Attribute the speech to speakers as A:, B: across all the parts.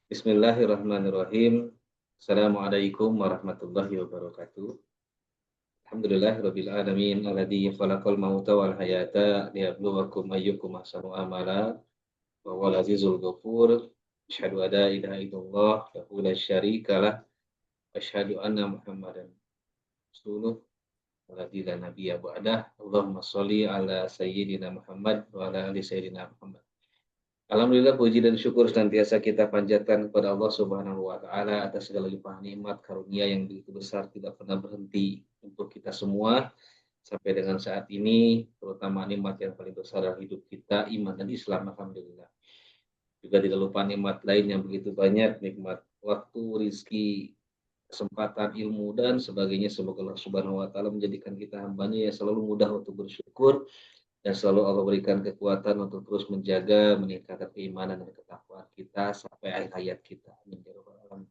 A: Bismillahirrahmanirrahim. Assalamualaikum warahmatullahi wabarakatuh. Alhamdulillahirabbil alamin alladzi khalaqal mauta wal hayata liyabluwakum ayyukum ahsanu amala wa huwal azizul ghafur. Asyhadu an la ilaha illallah wa la syarikalah wa asyhadu anna Muhammadan rasulullah alladzi la nabiyya ba'dah. Allahumma shalli ala sayyidina Muhammad wa ala ali sayyidina Muhammad. Alhamdulillah puji dan syukur senantiasa kita panjatkan kepada Allah Subhanahu wa taala atas segala limpahan nikmat karunia yang begitu besar tidak pernah berhenti untuk kita semua sampai dengan saat ini, terutama nikmat yang paling besar dalam hidup kita, iman dan Islam. Alhamdulillah. Juga tidak lupa nikmat lain yang begitu banyak, nikmat waktu, rizki, kesempatan, ilmu dan sebagainya. Semoga Allah Subhanahu wa taala menjadikan kita hambanya yang selalu mudah untuk bersyukur dan selalu Allah berikan kekuatan untuk terus menjaga, meningkatkan keimanan dan ketakwaan kita sampai akhir hayat kita. Amin ya rabbal alamin.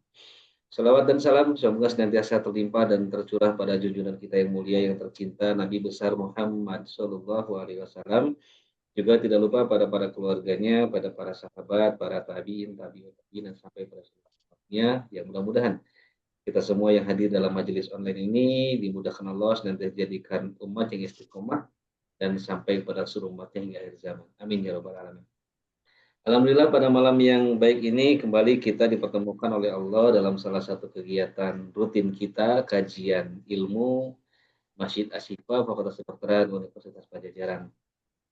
A: Salawat dan salam semoga senantiasa terlimpah dan tercurah pada junjungan kita yang mulia yang tercinta Nabi besar Muhammad Shallallahu Alaihi Wasallam. Juga tidak lupa pada para keluarganya, pada para sahabat, para tabiin, tabiin dan sampai pada selanjutnya. Yang mudah-mudahan kita semua yang hadir dalam majelis online ini dimudahkan Allah dan dijadikan umat yang istiqomah dan sampai pada seluruh umatnya hingga akhir zaman. Amin ya rabbal alamin. Alhamdulillah pada malam yang baik ini kembali kita dipertemukan oleh Allah dalam salah satu kegiatan rutin kita, kajian ilmu Masjid Asyifa Fakultas Kedokteran Universitas Padjadjaran.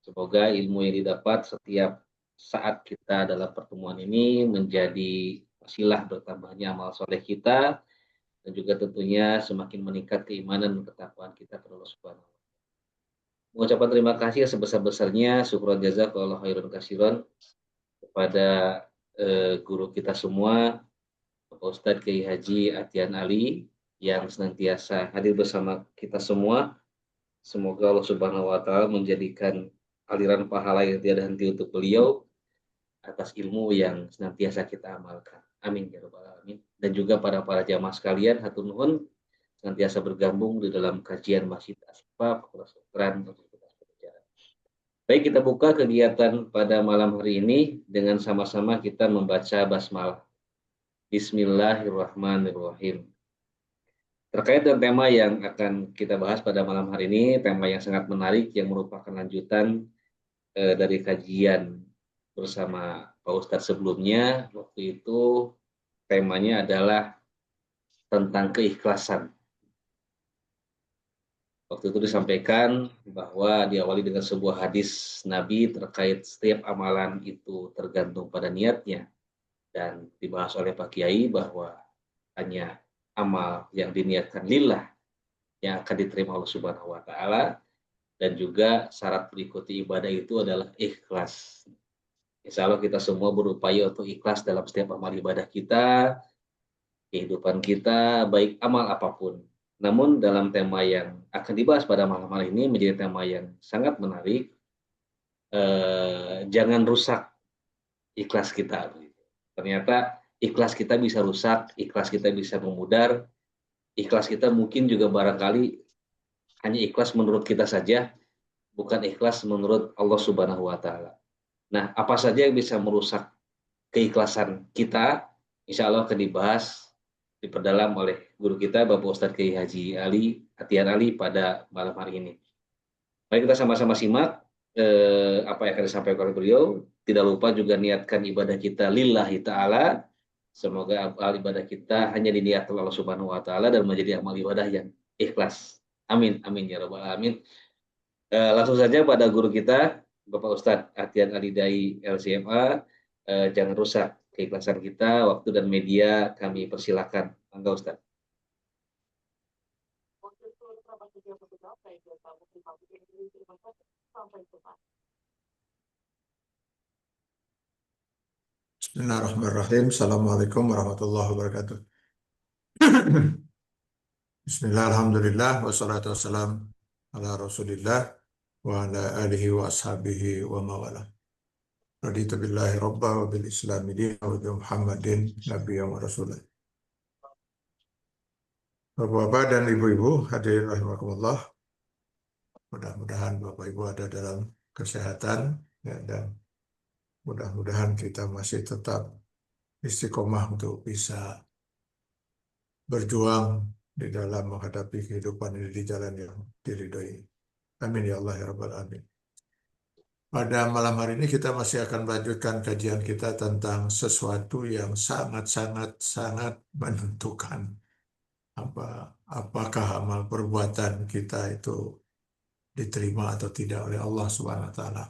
A: Semoga ilmu yang didapat setiap saat kita dalam pertemuan ini menjadi wasilah bertambahnya amal soleh kita dan juga tentunya semakin meningkat keimanan dan ketakwaan kita kepada Allah Subhanahu. Mengucapkan terima kasih sebesar-besarnya, syukron jazakallahu khairan katsiran kepada guru kita semua, Bapak Ustadz Kiai Haji Atian Ali yang senantiasa hadir bersama kita semua. Semoga Allah Subhanahu wa taala menjadikan aliran pahala yang tiada henti untuk beliau atas ilmu yang senantiasa kita amalkan. Amin ya rabbal alamin. Dan juga para jamaah sekalian, hatur nuhun senantiasa bergabung di dalam kajian Masjid Asyifa Fakultas Kedokteran Universitas Padjadjaran. Baik, kita buka kegiatan pada malam hari ini dengan sama-sama kita membaca basmalah. Bismillahirrahmanirrahim. Terkait dengan tema yang akan kita bahas pada malam hari ini, tema yang sangat menarik yang merupakan lanjutan dari kajian bersama Pak Ustadz sebelumnya. Waktu itu temanya adalah tentang keikhlasan. Waktu itu disampaikan bahwa diawali dengan sebuah hadis Nabi terkait setiap amalan itu tergantung pada niatnya. Dan dibahas oleh Pak Kiai bahwa hanya amal yang diniatkan lillah yang akan diterima Allah Subhanahu wa taala, dan juga syarat berikuti ibadah itu adalah ikhlas. Insya Allah kita semua berupaya untuk ikhlas dalam setiap amal ibadah kita, kehidupan kita, baik amal apapun. Namun dalam tema yang akan dibahas pada malam hari ini menjadi tema yang sangat menarik. Jangan rusak ikhlas kita. Ternyata ikhlas kita bisa rusak, ikhlas kita bisa memudar, ikhlas kita mungkin juga barangkali hanya ikhlas menurut kita saja, bukan ikhlas menurut Allah Subhanahu wa taala. Nah, apa saja yang bisa merusak keikhlasan kita, insya Allah akan dibahas, diperdalam oleh guru kita Bapak Ustadz Kiai Haji Atian Ali pada malam hari ini. Mari kita sama-sama simak apa yang akan disampaikan oleh beliau. Tidak lupa juga niatkan ibadah kita lillahi ta'ala. Semoga amal ibadah kita hanya diniatkan Allah Subhanahu wa taala dan menjadi amal ibadah yang ikhlas. Amin, amin ya rabbal alamin. Langsung saja pada guru kita Bapak Ustadz Atian Ali Dai LCMA. Jangan rusak keikhlasan kita, waktu dan media kami persilakan. Mangga Ustadz.
B: Bismillahirrahmanirrahim. Assalamualaikum warahmatullahi wabarakatuh. Bismillah, alhamdulillah, wassalatu wassalam ala rasulillah wa ala alihi wa ashabihi wa mawala. Raditu billahi rabba wa bil islami din wa bi Muhammadin nabiyyan wa rasulullah. Bapak-bapak dan ibu-ibu hadirin rahimakumullah. Mudah-mudahan Bapak Ibu ada dalam kesehatan ya, dan mudah-mudahan kita masih tetap istiqomah untuk bisa berjuang di dalam menghadapi kehidupan ini di jalan yang diridhoi. Amin ya Allah ya Rabbal Alamin. Pada malam hari ini kita masih akan melanjutkan kajian kita tentang sesuatu yang sangat-sangat sangat menentukan apa apakah amal perbuatan kita itu diterima atau tidak oleh Allah Subhanahu wa taala.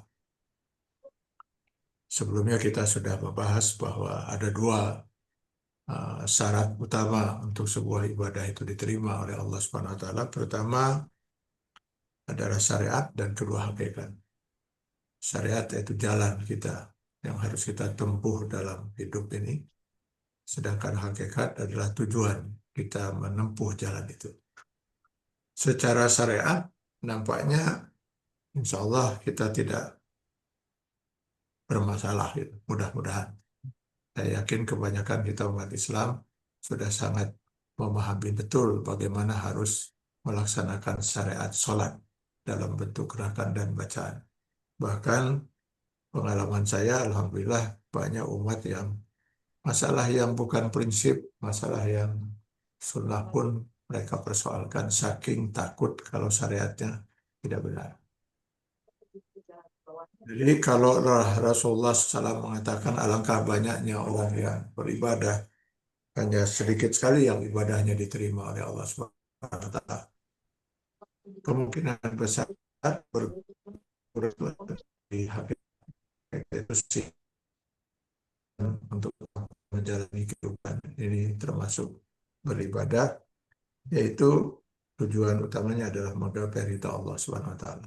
B: Sebelumnya kita sudah membahas bahwa ada dua syarat utama untuk sebuah ibadah itu diterima oleh Allah Subhanahu wa taala. Pertama adalah syariat dan kedua hakikat. Syariat yaitu jalan kita yang harus kita tempuh dalam hidup ini. Sedangkan hakikat adalah tujuan kita menempuh jalan itu. Secara syariat, nampaknya insya Allah kita tidak bermasalah. Gitu. Mudah-mudahan. Saya yakin kebanyakan kita umat Islam sudah sangat memahami betul bagaimana harus melaksanakan syariat sholat dalam bentuk gerakan dan bacaan. Bahkan pengalaman saya, alhamdulillah banyak umat yang masalah yang bukan prinsip, masalah yang sunnah pun mereka persoalkan saking takut kalau syariatnya tidak benar. Jadi kalau Rasulullah SAW mengatakan alangkah banyaknya orang yang beribadah, hanya sedikit sekali yang ibadahnya diterima oleh Allah Subhanahu wa taala. Kemungkinan besar berkurang di hakikat itu sih untuk menjalani kehidupan ini termasuk beribadah, yaitu tujuan utamanya adalah menggapai ridha Allah Subhanahu wa taala.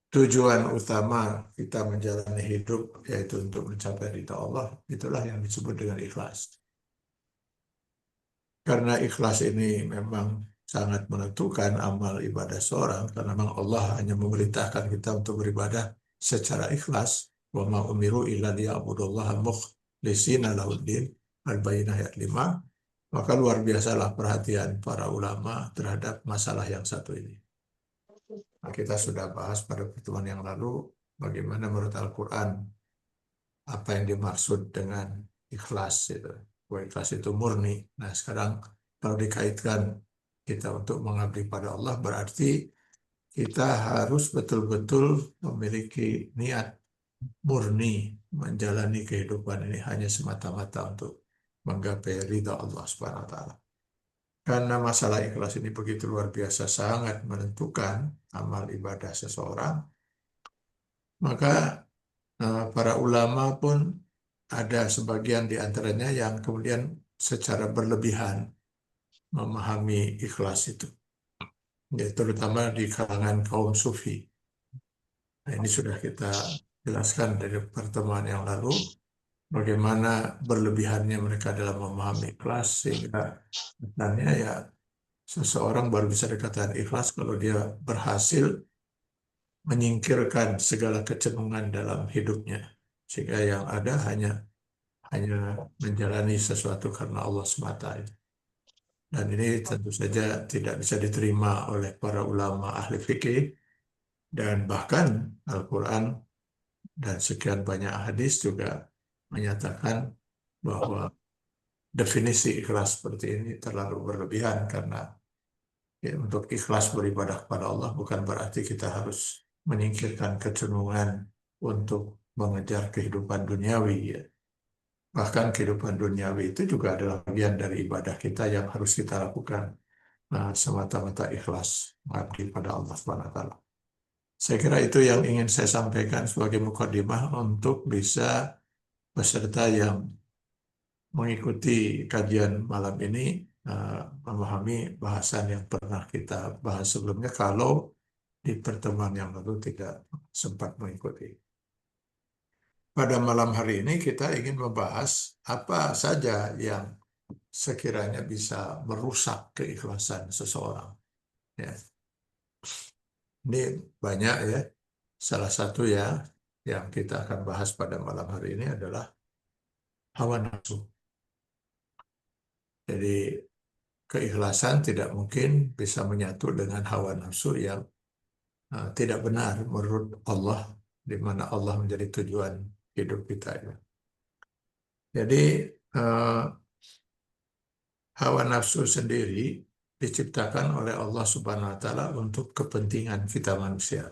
B: Tujuan utama kita menjalani hidup yaitu untuk mencapai ridha Allah, itulah yang disebut dengan ikhlas. Karena ikhlas ini memang sangat menentukan amal ibadah seorang, karena memang Allah hanya memerintahkan kita untuk beribadah secara ikhlas. Wa ma umiru illa liya'budullaha mukhlishina lahuddin, Al-Bayyinah ayat 5. Maka luar biasalah perhatian para ulama terhadap masalah yang satu ini. Nah, kita sudah bahas pada pertemuan yang lalu bagaimana menurut Al-Quran apa yang dimaksud dengan ikhlas itu. Bahwa ikhlas itu murni. Nah, sekarang kalau dikaitkan kita untuk mengabdi pada Allah berarti kita harus betul-betul memiliki niat murni menjalani kehidupan ini hanya semata-mata untuk menggapai ridha Allah Subhanahu wa taala. Karena masalah ikhlas ini begitu luar biasa sangat menentukan amal ibadah seseorang, maka para ulama pun ada sebagian di antaranya yang kemudian secara berlebihan memahami ikhlas itu, ya, terutama di kalangan kaum sufi. Nah, ini sudah kita jelaskan dari pertemuan yang lalu, bagaimana berlebihannya mereka dalam memahami ikhlas, sehingga sebenarnya ya seseorang baru bisa dikatakan ikhlas kalau dia berhasil menyingkirkan segala kecenderungan dalam hidupnya, sehingga yang ada hanya menjalani sesuatu karena Allah semata. Dan ini tentu saja tidak bisa diterima oleh para ulama ahli fikih, dan bahkan Al-Quran dan sekian banyak hadis juga menyatakan bahwa definisi ikhlas seperti ini terlalu berlebihan, karena ya, untuk ikhlas beribadah kepada Allah bukan berarti kita harus menyingkirkan kecenderungan untuk mengejar kehidupan duniawi. Ya. Bahkan kehidupan duniawi itu juga adalah bagian dari ibadah kita yang harus kita lakukan semata-mata ikhlas mengabdi pada Allah Subhanahu wa taala. Saya kira itu yang ingin saya sampaikan sebagai mukadimah untuk bisa peserta yang mengikuti kajian malam ini memahami bahasan yang pernah kita bahas sebelumnya kalau di pertemuan yang lalu tidak sempat mengikuti. Pada malam hari ini kita ingin membahas apa saja yang sekiranya bisa merusak keikhlasan seseorang. Ya. Ini banyak ya. Salah satu ya yang kita akan bahas pada malam hari ini adalah hawa nafsu. Jadi keikhlasan tidak mungkin bisa menyatu dengan hawa nafsu yang tidak benar menurut Allah, di mana Allah menjadi tujuan hidup kita. Ya. Jadi eh, hawa nafsu sendiri diciptakan oleh Allah Subhanahu wa taala untuk kepentingan kita manusia.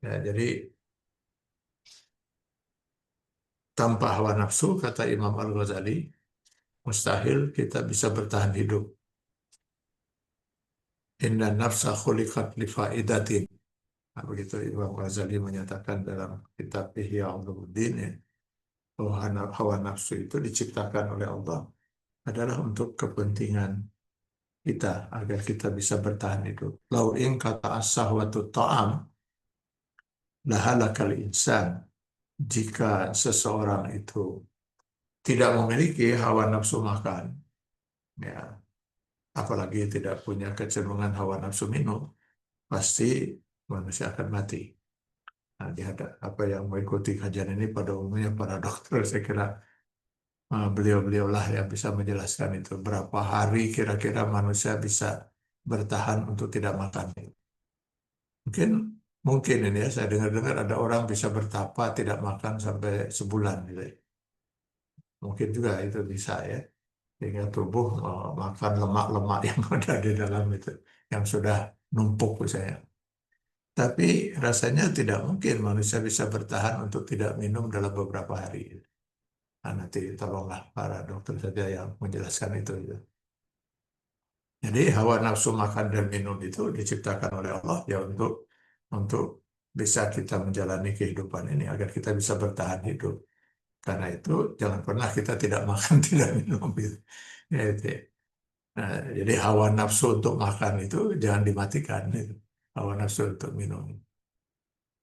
B: Ya, jadi tanpa hawa nafsu, kata Imam Al-Ghazali, mustahil kita bisa bertahan hidup. Inna nafsa khuliqat li faidatin. Nah, begitu Imam Ghazali menyatakan dalam kitab Ihya Ulumuddin, ya, bahwa hawa nafsu itu diciptakan oleh Allah adalah untuk kepentingan kita agar kita bisa bertahan hidup. Lau in kata as-sahwatu ta'am lahalakal insan. Jika seseorang itu tidak memiliki hawa nafsu makan, ya, apalagi tidak punya kecenderungan hawa nafsu minum, pasti manusia akan mati. Nah, apa yang mengikuti kajian ini pada umumnya para dokter, saya kira beliau-beliaulah yang bisa menjelaskan itu. Berapa hari kira-kira manusia bisa bertahan untuk tidak makan. Mungkin mungkin ini ya, saya dengar-dengar ada orang bisa bertapa tidak makan sampai sebulan gitu, ya. Mungkin juga itu bisa ya. Sehingga tubuh makan lemak-lemak yang ada di dalam itu, yang sudah numpuk misalnya. Tapi rasanya tidak mungkin manusia bisa bertahan untuk tidak minum dalam beberapa hari. Nah, nanti tolonglah para dokter saja yang menjelaskan itu. Gitu. Jadi hawa nafsu makan dan minum itu diciptakan oleh Allah ya untuk bisa kita menjalani kehidupan ini agar kita bisa bertahan hidup. Karena itu jangan pernah kita tidak makan, tidak minum gitu. Ya, itu, ya. Nah, jadi hawa nafsu untuk makan itu jangan dimatikan. Gitu. Hawa nafsu untuk minum.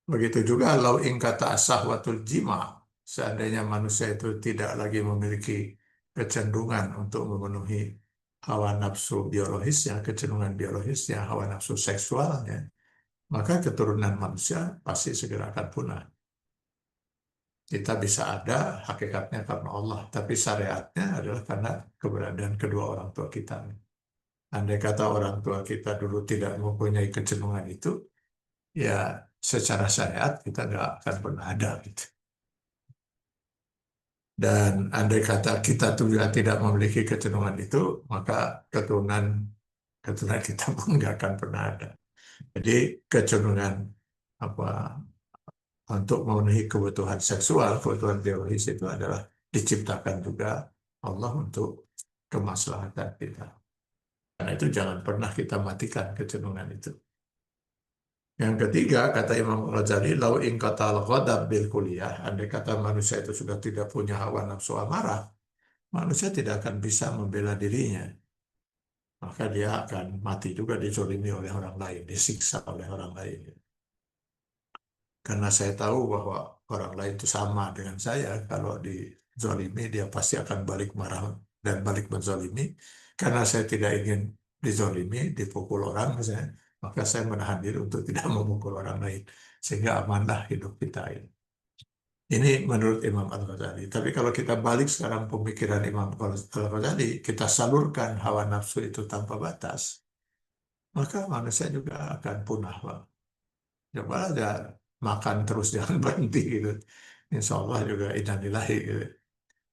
B: Begitu juga lau ing kata asahwatul jima, seandainya manusia itu tidak lagi memiliki kecenderungan untuk memenuhi hawa nafsu biologisnya, kecenderungan biologisnya, hawa nafsu seksualnya, maka keturunan manusia pasti segera akan punah. Kita bisa ada hakikatnya karena Allah, tapi syariatnya adalah karena keberadaan kedua orang tua kita. Andai kata orang tua kita dulu tidak mempunyai kecenderungan itu, ya secara syariat kita nggak akan pernah ada gitu. Dan andai kata kita juga tidak memiliki kecenderungan itu, maka keturunan keturunan kita pun nggak akan pernah ada. Jadi kecenderungan apa untuk memenuhi kebutuhan seksual, kebutuhan biologis itu adalah diciptakan juga Allah untuk kemaslahatan kita. Karena itu jangan pernah kita matikan kecenderungan itu. Yang ketiga, kata Imam Ghazali, lau in katal ghadab bil kuliah, andai kata manusia itu sudah tidak punya hawa nafsu amarah, manusia tidak akan bisa membela dirinya. Maka dia akan mati juga dizolimi oleh orang lain, disiksa oleh orang lain. Karena saya tahu bahwa orang lain itu sama dengan saya, kalau dizolimi dia pasti akan balik marah dan balik menzolimi. Karena saya tidak ingin dizolimi, dipukul orang misalnya, maka saya menahan diri untuk tidak memukul orang lain. Sehingga amanlah hidup kita ini. Ini menurut Imam Al-Ghazali. Tapi kalau kita balik sekarang pemikiran Imam Al-Ghazali, kita salurkan hawa nafsu itu tanpa batas, maka manusia juga akan punah, Bang. Coba aja makan terus jangan berhenti gitu. Insya Allah juga innalillahi gitu.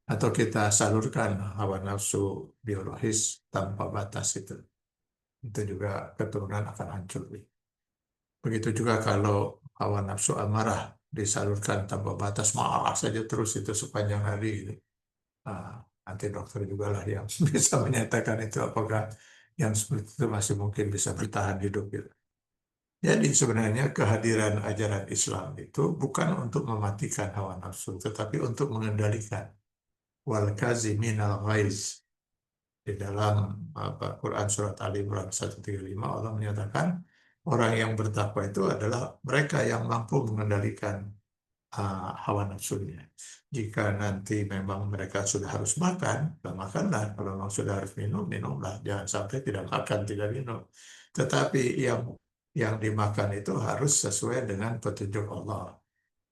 B: Atau kita salurkan hawa nafsu biologis tanpa batas itu. Itu juga keturunan akan hancur. Begitu juga kalau hawa nafsu amarah disalurkan tanpa batas, marah saja terus itu sepanjang hari gitu. Nah, nanti dokter juga lah yang bisa menyatakan itu apakah yang seperti itu masih mungkin bisa bertahan hidup gitu. Jadi sebenarnya kehadiran ajaran Islam itu bukan untuk mematikan hawa nafsu, tetapi untuk mengendalikan. Wal kaziminal ghaiz. Di dalam Quran Surat Ali Imran 135 Allah menyatakan orang yang bertakwa itu adalah mereka yang mampu mengendalikan hawa nafsunya. Jika nanti memang mereka sudah harus makan, ya makanlah. Kalau memang sudah harus minum, minumlah. Jangan sampai tidak makan, tidak minum. Tetapi yang dimakan itu harus sesuai dengan petunjuk Allah.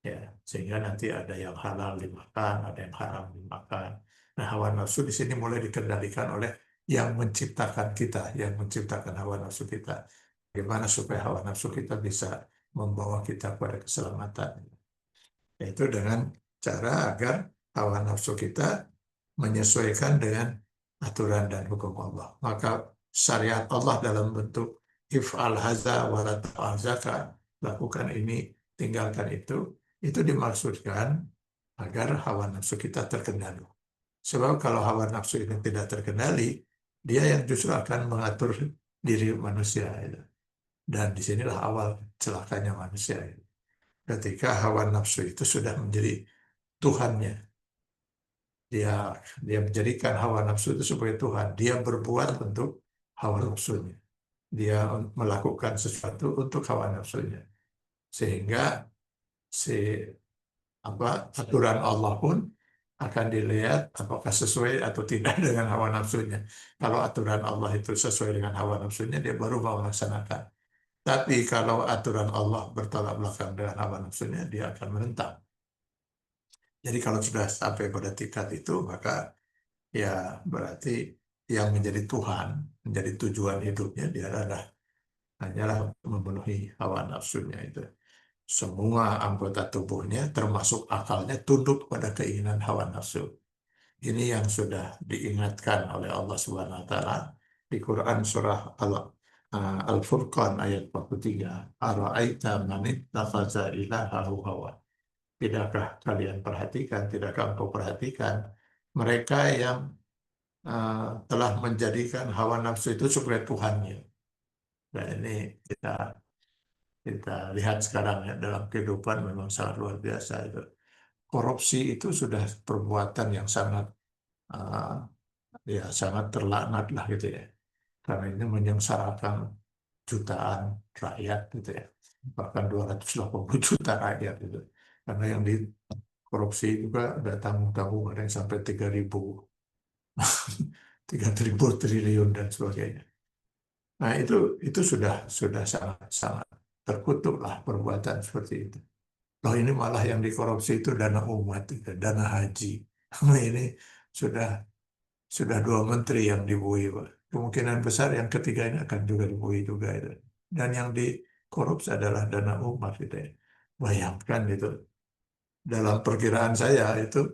B: Ya, sehingga nanti ada yang halal dimakan, ada yang haram dimakan. Nah, hawa nafsu di sini mulai dikendalikan oleh yang menciptakan kita, yang menciptakan hawa nafsu kita. Bagaimana supaya hawa nafsu kita bisa membawa kita pada keselamatan. Yaitu dengan cara agar hawa nafsu kita menyesuaikan dengan aturan dan hukum Allah. Maka syariat Allah dalam bentuk if'al haza wa la taf'al zaka, lakukan ini, tinggalkan itu dimaksudkan agar hawa nafsu kita terkendali. Sebab kalau hawa nafsu itu tidak terkendali, dia yang justru akan mengatur diri manusia. Dan disinilah awal celakanya manusia. Ketika hawa nafsu itu sudah menjadi Tuhannya, dia dia menjadikan hawa nafsu itu sebagai Tuhan. Dia berbuat untuk hawa nafsunya. Dia melakukan sesuatu untuk hawa nafsunya. Sehingga si aturan Allah pun akan dilihat apakah sesuai atau tidak dengan hawa nafsunya. Kalau aturan Allah itu sesuai dengan hawa nafsunya, dia baru mau melaksanakan. Tapi kalau aturan Allah bertolak belakang dengan hawa nafsunya, dia akan menentang. Jadi kalau sudah sampai pada tingkat itu, maka ya berarti yang menjadi Tuhan, menjadi tujuan hidupnya, dia adalah hanyalah memenuhi hawa nafsunya itu. Semua anggota tubuhnya, termasuk akalnya, tunduk pada keinginan hawa nafsu. Ini yang sudah diingatkan oleh Allah Subhanahu wa taala di Quran surah Al-Furqan ayat 43. Ara'aita man ittakhadha ilahahu hawa. Tidakkah kalian perhatikan, tidakkah engkau perhatikan mereka yang telah menjadikan hawa nafsu itu sebagai Tuhannya. Dan ini kita kita lihat sekarang ya dalam kehidupan memang sangat luar biasa itu. Korupsi itu sudah perbuatan yang sangat uh, ya sangat terlaknat lah gitu ya. Karena ini menyengsarakan jutaan rakyat gitu ya. Bahkan 280 juta rakyat itu. Karena yang dikorupsi juga ada tanggung-tanggung, ada yang sampai 3.000 triliun dan sebagainya. Nah, itu sudah sangat terkutuk lah perbuatan seperti itu. Loh, ini malah yang dikorupsi itu dana umat, itu, dana haji. Nah, ini sudah sudah dua menteri yang dibui, Pak. Kemungkinan besar yang ketiga ini akan juga dibui juga itu. Dan yang dikorupsi adalah dana umat gitu ya. Bayangkan itu. Dalam perkiraan saya itu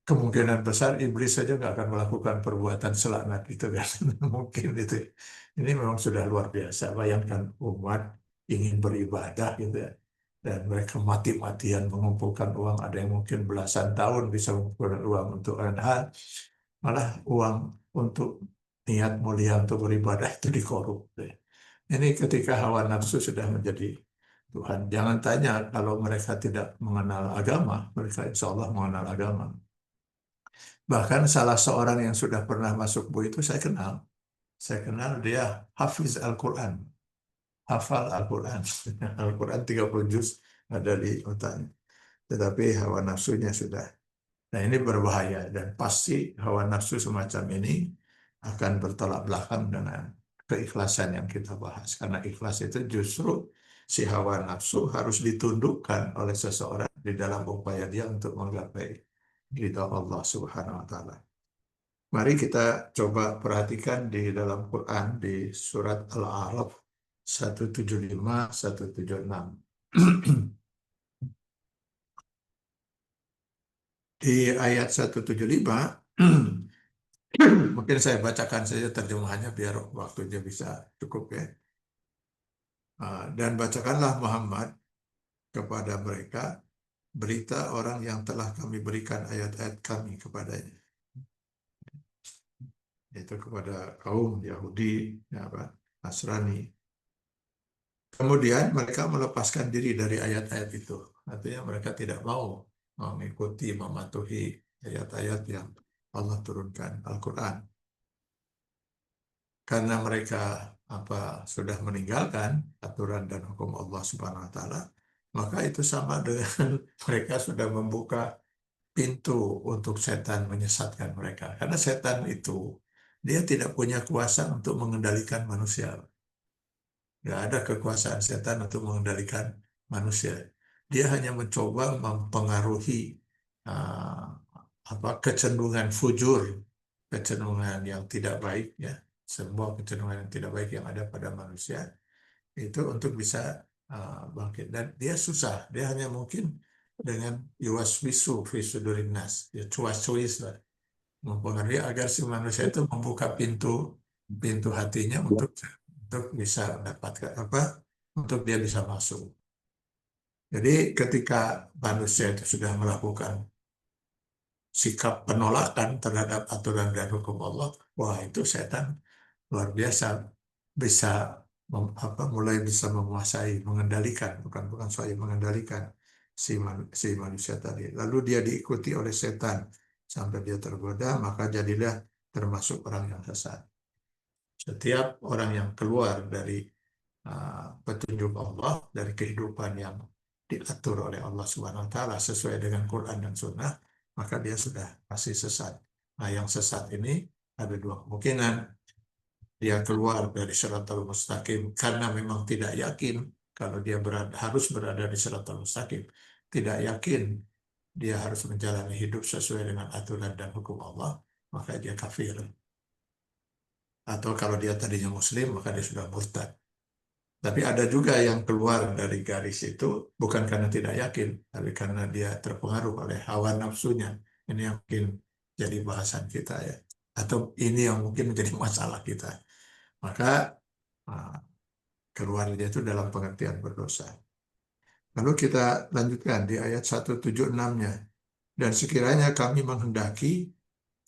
B: kemungkinan besar iblis saja nggak akan melakukan perbuatan selaknat itu kan. Mungkin itu. Ini memang sudah luar biasa. Bayangkan umat ingin beribadah gitu ya. Dan mereka mati-matian mengumpulkan uang. Ada yang mungkin belasan tahun bisa mengumpulkan uang untuk hal. Malah uang untuk niat mulia untuk beribadah itu dikorup. Ini ketika hawa nafsu sudah menjadi Tuhan. Jangan tanya kalau mereka tidak mengenal agama, mereka insya Allah mengenal agama. Bahkan salah seorang yang sudah pernah masuk BU itu saya kenal. Saya kenal dia hafiz Al-Quran. Hafal Al-Quran. Al-Quran 30 juz ada di otaknya. Tetapi hawa nafsunya sudah. Nah, ini berbahaya dan pasti hawa nafsu semacam ini akan bertolak belakang dengan keikhlasan yang kita bahas. Karena ikhlas itu justru si hawa nafsu harus ditundukkan oleh seseorang di dalam upaya dia untuk menggapai ridha Allah Subhanahu wa taala. Mari kita coba perhatikan di dalam Quran di surat Al-A'raf 175 176. Di ayat 175 mungkin saya bacakan saja terjemahannya biar waktunya bisa cukup ya. Dan bacakanlah Muhammad kepada mereka berita orang yang telah kami berikan ayat-ayat kami kepadanya. Yaitu kepada kaum Yahudi, ya apa, Nasrani. Kemudian mereka melepaskan diri dari ayat-ayat itu. Artinya mereka tidak mau mengikuti, mematuhi ayat-ayat yang Allah turunkan, Al-Quran. Karena mereka sudah meninggalkan aturan dan hukum Allah Subhanahu wa taala, maka itu sama dengan mereka sudah membuka pintu untuk setan menyesatkan mereka. Karena setan itu dia tidak punya kuasa untuk mengendalikan manusia. Nggak ada kekuasaan setan untuk mengendalikan manusia. Dia hanya mencoba mempengaruhi uh, kecenderungan fujur, kecenderungan yang tidak baik ya, semua kecenderungan yang tidak baik yang ada pada manusia itu untuk bisa bangkit. Dan dia susah, dia hanya mungkin dengan yuwaswisu fi sudurin nas, ya cuas-cuis lah. mempengaruhi agar si manusia itu membuka pintu pintu hatinya untuk bisa mendapatkan apa, untuk dia bisa masuk. Jadi ketika manusia itu sudah melakukan sikap penolakan terhadap aturan dan hukum Allah, wah itu setan luar biasa, bisa mulai bisa menguasai, mengendalikan, bukan bukan soal mengendalikan si manusia tadi. Lalu dia diikuti oleh setan sampai dia tergoda, maka jadilah termasuk orang yang sesat. Setiap orang yang keluar dari petunjuk Allah, dari kehidupan yang diatur oleh Allah Subhanahu wa taala sesuai dengan Quran dan Sunnah, maka dia sudah pasti sesat. Nah, yang sesat ini ada dua kemungkinan. Dia keluar dari Shiratal Mustaqim karena memang tidak yakin kalau dia harus berada di Shiratal Mustaqim. Tidak yakin dia harus menjalani hidup sesuai dengan aturan dan hukum Allah, maka dia kafir. Atau kalau dia tadinya Muslim, maka dia sudah murtad. Tapi ada juga yang keluar dari garis itu bukan karena tidak yakin, tapi karena dia terpengaruh oleh hawa nafsunya. Ini yang mungkin jadi bahasan kita ya. Atau ini yang mungkin menjadi masalah kita. Maka ah, keluar dia itu dalam pengertian berdosa. Lalu kita lanjutkan di ayat 176-nya. Dan sekiranya kami menghendaki,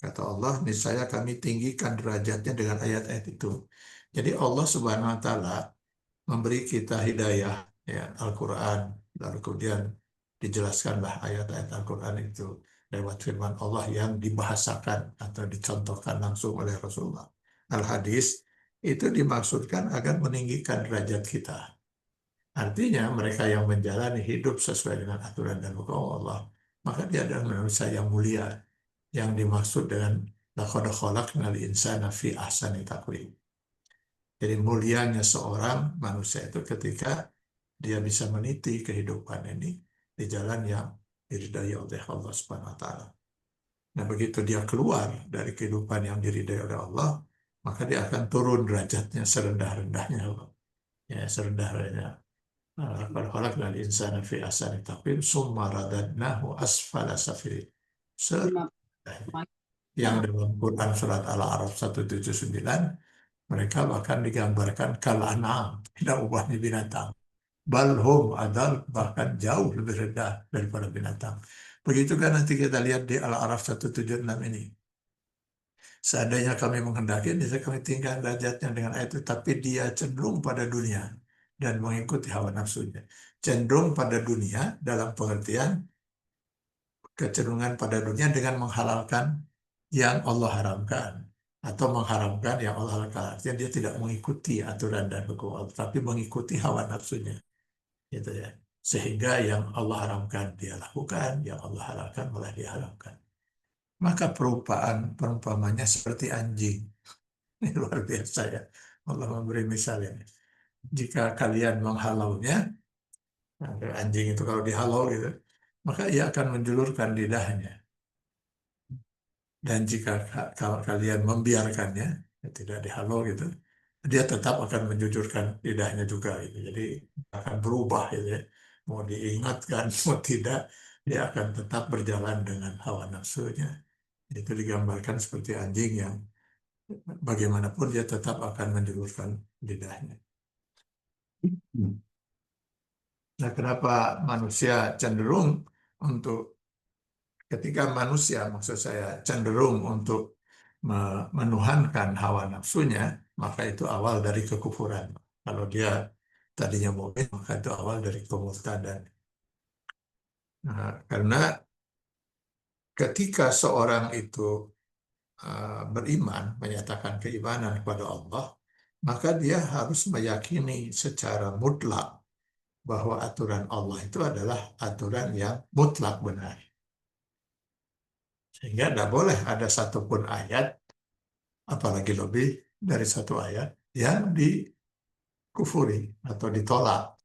B: kata Allah, niscaya kami tinggikan derajatnya dengan ayat-ayat itu. Jadi Allah Subhanahu wa taala memberi kita hidayah ya Al-Qur'an, lalu kemudian dijelaskanlah ayat-ayat Al-Qur'an itu lewat firman Allah yang dibahasakan atau dicontohkan langsung oleh Rasulullah. Al-Hadis itu dimaksudkan agar meninggikan derajat kita. Artinya mereka yang menjalani hidup sesuai dengan aturan dan hukum Allah, maka dia adalah manusia yang mulia, yang dimaksud dengan laqad khalaqnal insana fi ahsani taqwim. Jadi mulianya seorang manusia itu ketika dia bisa meniti kehidupan ini di jalan yang diridai oleh Allah Subhanahu wa taala. Nah, begitu dia keluar dari kehidupan yang diridai oleh Allah, maka dia akan turun derajatnya serendah-rendahnya. Ya, serendah-rendahnya. Laqad khalaqnal insana fi ahsani taqwim summa radadnahu asfala safilin. Yang dalam Quran surat Al-A'raf 179 mereka bahkan digambarkan kal an'am, tidak ubahnya binatang. Balhum adal, bahkan jauh lebih rendah daripada binatang. Begitu kan nanti kita lihat di Al-A'raf 176 ini. Seandainya kami menghendaki, bisa kami tinggal derajatnya dengan ayat itu, tapi dia cenderung pada dunia dan mengikuti hawa nafsunya. Cenderung pada dunia dalam pengertian kecenderungan pada dunia dengan menghalalkan yang Allah haramkan atau mengharamkan yang Allah halalkan. Artinya dia tidak mengikuti aturan dan hukum Allah, tapi mengikuti hawa nafsunya, gitu ya. Sehingga yang Allah haramkan dia lakukan, yang Allah halalkan malah dia haramkan. Maka perumpamannya seperti anjing. Ini luar biasa ya. Allah memberi misalnya. Jika kalian menghalaunya, nah, anjing itu kalau dihalau gitu, maka ia akan menjulurkan lidahnya. Dan jika kalau kalian membiarkannya, ya tidak dihalau gitu, dia tetap akan menjujurkan lidahnya juga gitu. Jadi akan berubah gitu ya. Mau diingatkan, mau tidak, dia akan tetap berjalan dengan hawa nafsunya. Itu digambarkan seperti anjing yang bagaimanapun dia tetap akan menjulurkan lidahnya. Nah, kenapa manusia cenderung untuk ketika manusia, maksud saya, cenderung untuk menuhankan hawa nafsunya, maka itu awal dari kekufuran. Kalau dia tadinya mukmin, maka itu awal dari kemurtadan. Nah, karena ketika seorang itu beriman, menyatakan keimanan kepada Allah, maka dia harus meyakini secara mutlak bahwa aturan Allah itu adalah aturan yang mutlak benar. Sehingga tidak boleh ada satupun ayat, apalagi lebih dari satu ayat, yang dikufuri atau ditolak.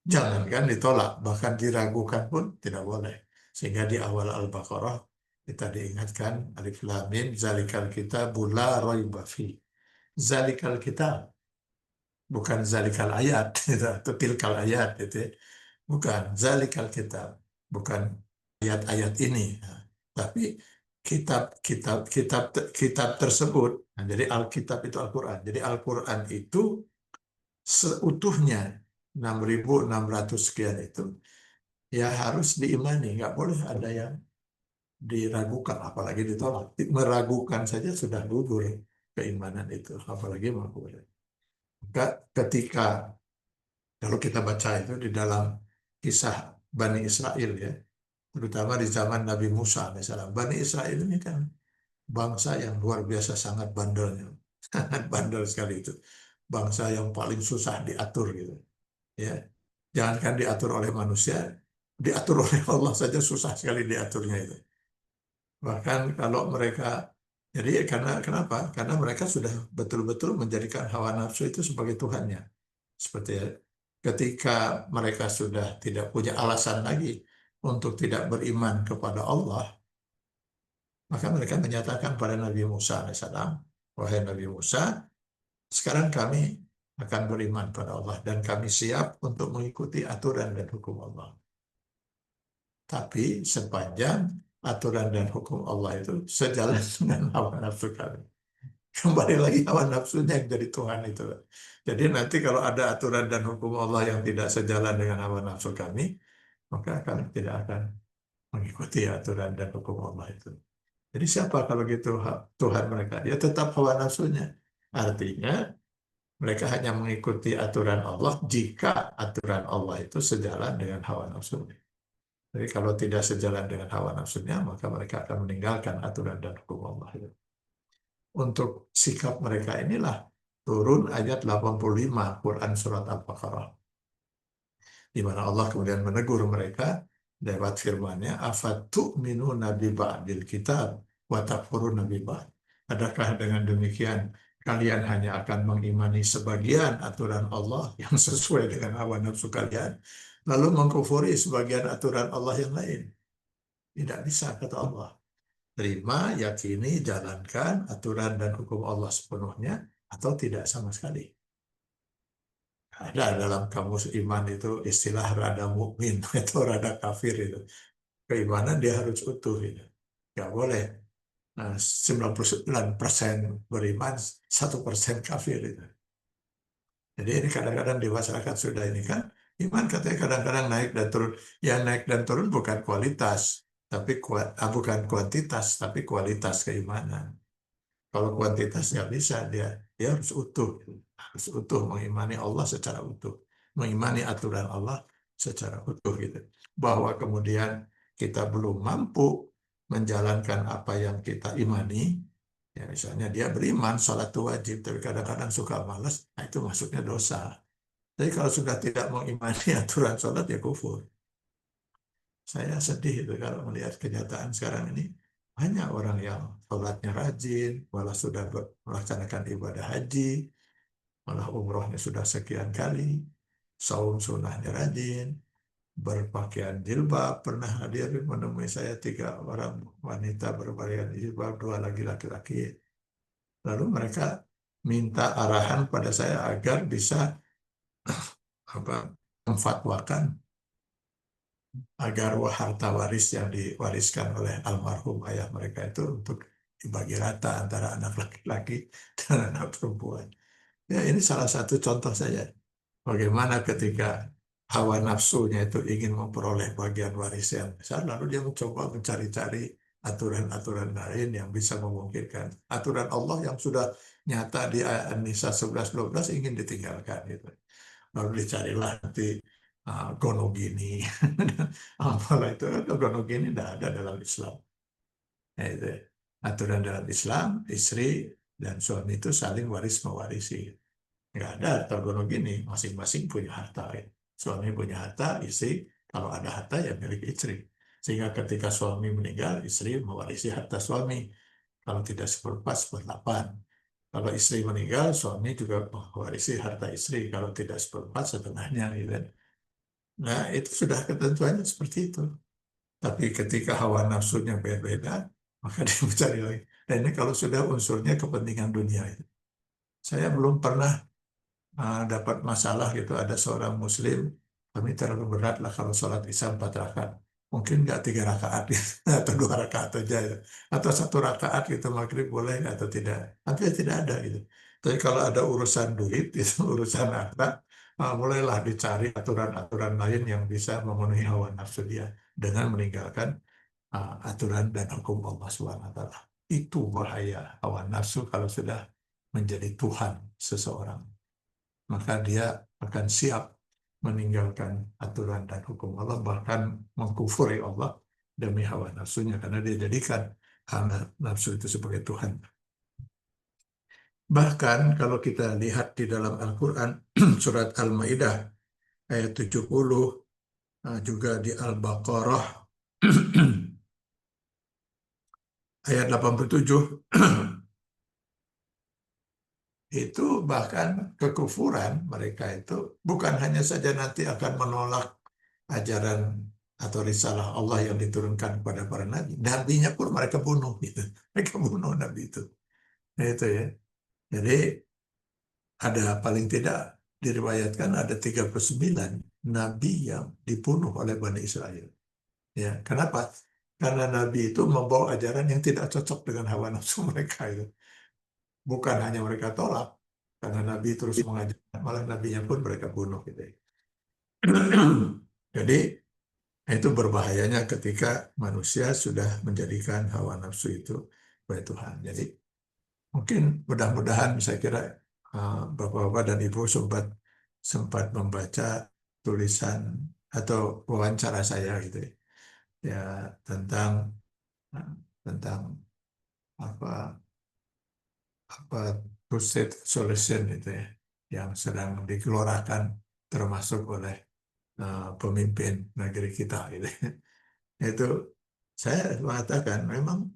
B: Jangankan ditolak, bahkan diragukan pun tidak boleh. Sehingga di awal Al-Baqarah kita diingatkan, Alif Lam Mim, Zalikal Kitabu la raiba fi. Zalikal Kitab, bukan Zalikal Ayat, gitu, atau Tilkal Ayat, gitu ya. Bukan, Zalikal Kitab, bukan ayat-ayat ini. Nah, tapi kitab tersebut. Nah, jadi Alkitab itu Al-Quran. Jadi Al-Quran itu seutuhnya 6.600 sekian itu ya harus diimani, nggak boleh ada yang diragukan, apalagi ditolak. Meragukan saja sudah gugur keimanan itu, apalagi menggugur. Maka ketika kalau kita baca itu di dalam kisah Bani Israel ya, terutama di zaman Nabi Musa misalnya, Bani Israel ini kan bangsa yang luar biasa sangat bandelnya, sangat bandel sekali itu, bangsa yang paling susah diatur gitu, ya. Jangankan diatur oleh manusia, diatur oleh Allah saja susah sekali diaturnya itu. Bahkan kalau mereka, jadi karena kenapa? Karena mereka sudah betul-betul menjadikan hawa nafsu itu sebagai Tuhannya. Seperti ketika mereka sudah tidak punya alasan lagi untuk tidak beriman kepada Allah, maka mereka menyatakan pada Nabi Musa alaihissalam, wahai Nabi Musa, sekarang kami akan beriman pada Allah dan kami siap untuk mengikuti aturan dan hukum Allah. Tapi sepanjang aturan dan hukum Allah itu sejalan dengan hawa nafsu kami. Kembali lagi hawa nafsunya yang jadi Tuhan itu. Jadi nanti kalau ada aturan dan hukum Allah yang tidak sejalan dengan hawa nafsu kami, maka kami tidak akan mengikuti aturan dan hukum Allah itu. Jadi siapa kalau gitu Tuhan mereka? Ya tetap hawa nafsunya. Artinya mereka hanya mengikuti aturan Allah jika aturan Allah itu sejalan dengan hawa nafsunya. Jadi kalau tidak sejalan dengan hawa nafsunya, maka mereka akan meninggalkan aturan dan hukum Allah itu. Untuk sikap mereka inilah turun ayat 85 Quran Surat Al-Baqarah, di mana Allah kemudian menegur mereka lewat firman-Nya, afatu'minuna bi ba'dil kitab wa takfuruna bi ba'd. Adakah dengan demikian kalian hanya akan mengimani sebagian aturan Allah yang sesuai dengan hawa nafsu kalian, lalu mengkufuri sebagian aturan Allah yang lain? Tidak bisa, kata Allah. Terima, yakini, jalankan aturan dan hukum Allah sepenuhnya, atau tidak sama sekali. Ada dalam kamus iman itu istilah rada mukmin atau rada kafir itu. Keimanan dia harus utuh itu. Nggak boleh 99% beriman, 1% kafir itu. Jadi ini kadang-kadang di masyarakat sudah ini kan, iman katanya kadang-kadang naik dan turun. Yang naik dan turun bukan kualitas, tapi bukan kuantitas, tapi kualitas keimanan. Kalau kuantitas nggak bisa, dia harus utuh mengimani Allah secara utuh, mengimani aturan Allah secara utuh gitu. Bahwa kemudian kita belum mampu menjalankan apa yang kita imani, ya misalnya dia beriman sholat itu wajib, tapi kadang-kadang suka malas, nah itu masuknya dosa. Jadi kalau sudah tidak mengimani aturan sholat ya kufur. Saya sedih itu kalau melihat kenyataan sekarang ini. Banyak orang yang sholatnya rajin, malah sudah melaksanakan ibadah haji, malah umrohnya sudah sekian kali, saum sunnahnya rajin, berpakaian jilbab. Pernah hadir menemui saya 3 orang wanita berpakaian jilbab, 2 lagi laki-laki. Lalu mereka minta arahan pada saya agar bisa memfatwakan agar harta waris yang diwariskan oleh almarhum ayah mereka itu untuk dibagi rata antara anak laki-laki dan anak perempuan. Ya, ini salah satu contoh saja bagaimana ketika hawa nafsunya itu ingin memperoleh bagian waris yang besar, lalu dia mencoba mencari-cari aturan-aturan lain yang bisa memungkinkan aturan Allah yang sudah nyata di ayat An-Nisa 11-12 ingin ditinggalkan gitu. Lalu dicarilah nanti gonogini. Apalah itu, gonogini tidak ada dalam Islam. Ya, itu. Aturan dalam Islam, istri dan suami itu saling waris mewarisi. Nggak ada harta gonogini, masing-masing punya harta. Ya. Suami punya harta, istri kalau ada harta ya milik istri. Sehingga ketika suami meninggal, istri mewarisi harta suami. Kalau tidak seperempat, seperdelapan. Kalau istri meninggal, suami juga mewarisi harta istri. Kalau tidak seperempat, setengahnya. Gitu. Nah, itu sudah ketentuannya seperti itu. Tapi ketika hawa nafsunya beda-beda, maka dia mencari lagi. Dan ini kalau sudah unsurnya kepentingan dunia itu. Saya belum pernah dapat masalah gitu. Ada seorang muslim, kami terlalu berat lah kalau sholat isya 4 rakaat. mungkin nggak 3 rakaat gitu, atau 2 rakaat aja ya. Atau 1 rakaat gitu maghrib boleh atau tidak. Hampir tidak ada gitu. Tapi kalau ada urusan duit, itu urusan harta, mulailah dicari aturan-aturan lain yang bisa memenuhi hawa nafsu dia dengan meninggalkan aturan dan hukum Allah SWT. Itu bahaya hawa nafsu kalau sudah menjadi Tuhan seseorang. Maka dia akan siap meninggalkan aturan dan hukum Allah, bahkan mengkufuri Allah demi hawa nafsunya, karena dia jadikan hawa nafsu itu sebagai Tuhan. Bahkan kalau kita lihat di dalam Al-Quran, surat Al-Ma'idah ayat 70, juga di Al-Baqarah ayat 87, itu bahkan kekufuran mereka itu bukan hanya saja nanti akan menolak ajaran atau risalah Allah yang diturunkan kepada para nabi. Nabinya pun mereka bunuh gitu. Mereka bunuh nabi itu. Nah, itu ya. Jadi ada paling tidak diriwayatkan ada 39 nabi yang dibunuh oleh Bani Israel. Ya, kenapa? Karena nabi itu membawa ajaran yang tidak cocok dengan hawa nafsu mereka itu. Bukan hanya mereka tolak, karena nabi terus mengajarkan, malah nabinya pun mereka bunuh gitu ya. Jadi itu berbahayanya ketika manusia sudah menjadikan hawa nafsu itu sebagai Tuhan. Jadi mungkin mudah-mudahan saya kira Bapak-bapak dan Ibu sempat sempat membaca tulisan atau wawancara saya gitu ya, ya tentang tentang apa apa two-state solution itu ya yang sedang digelorakan termasuk oleh pemimpin negeri kita gitu. Itu saya mengatakan memang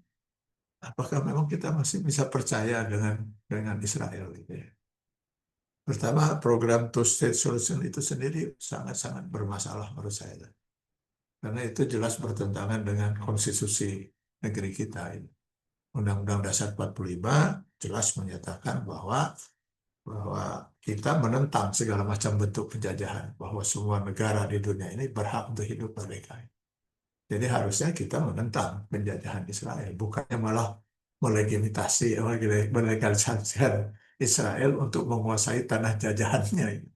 B: apakah memang kita masih bisa percaya dengan Israel gitu ya. Pertama, program Two-State Solution itu sendiri sangat-sangat bermasalah menurut saya. Karena itu jelas bertentangan dengan konstitusi negeri kita ini. Undang-Undang Dasar 45 jelas menyatakan bahwa kita menentang segala macam bentuk penjajahan, bahwa semua negara di dunia ini berhak untuk hidup merdeka. Jadi harusnya kita menentang penjajahan Israel, bukannya malah melegitimasi, melegalisasi Israel untuk menguasai tanah jajahannya.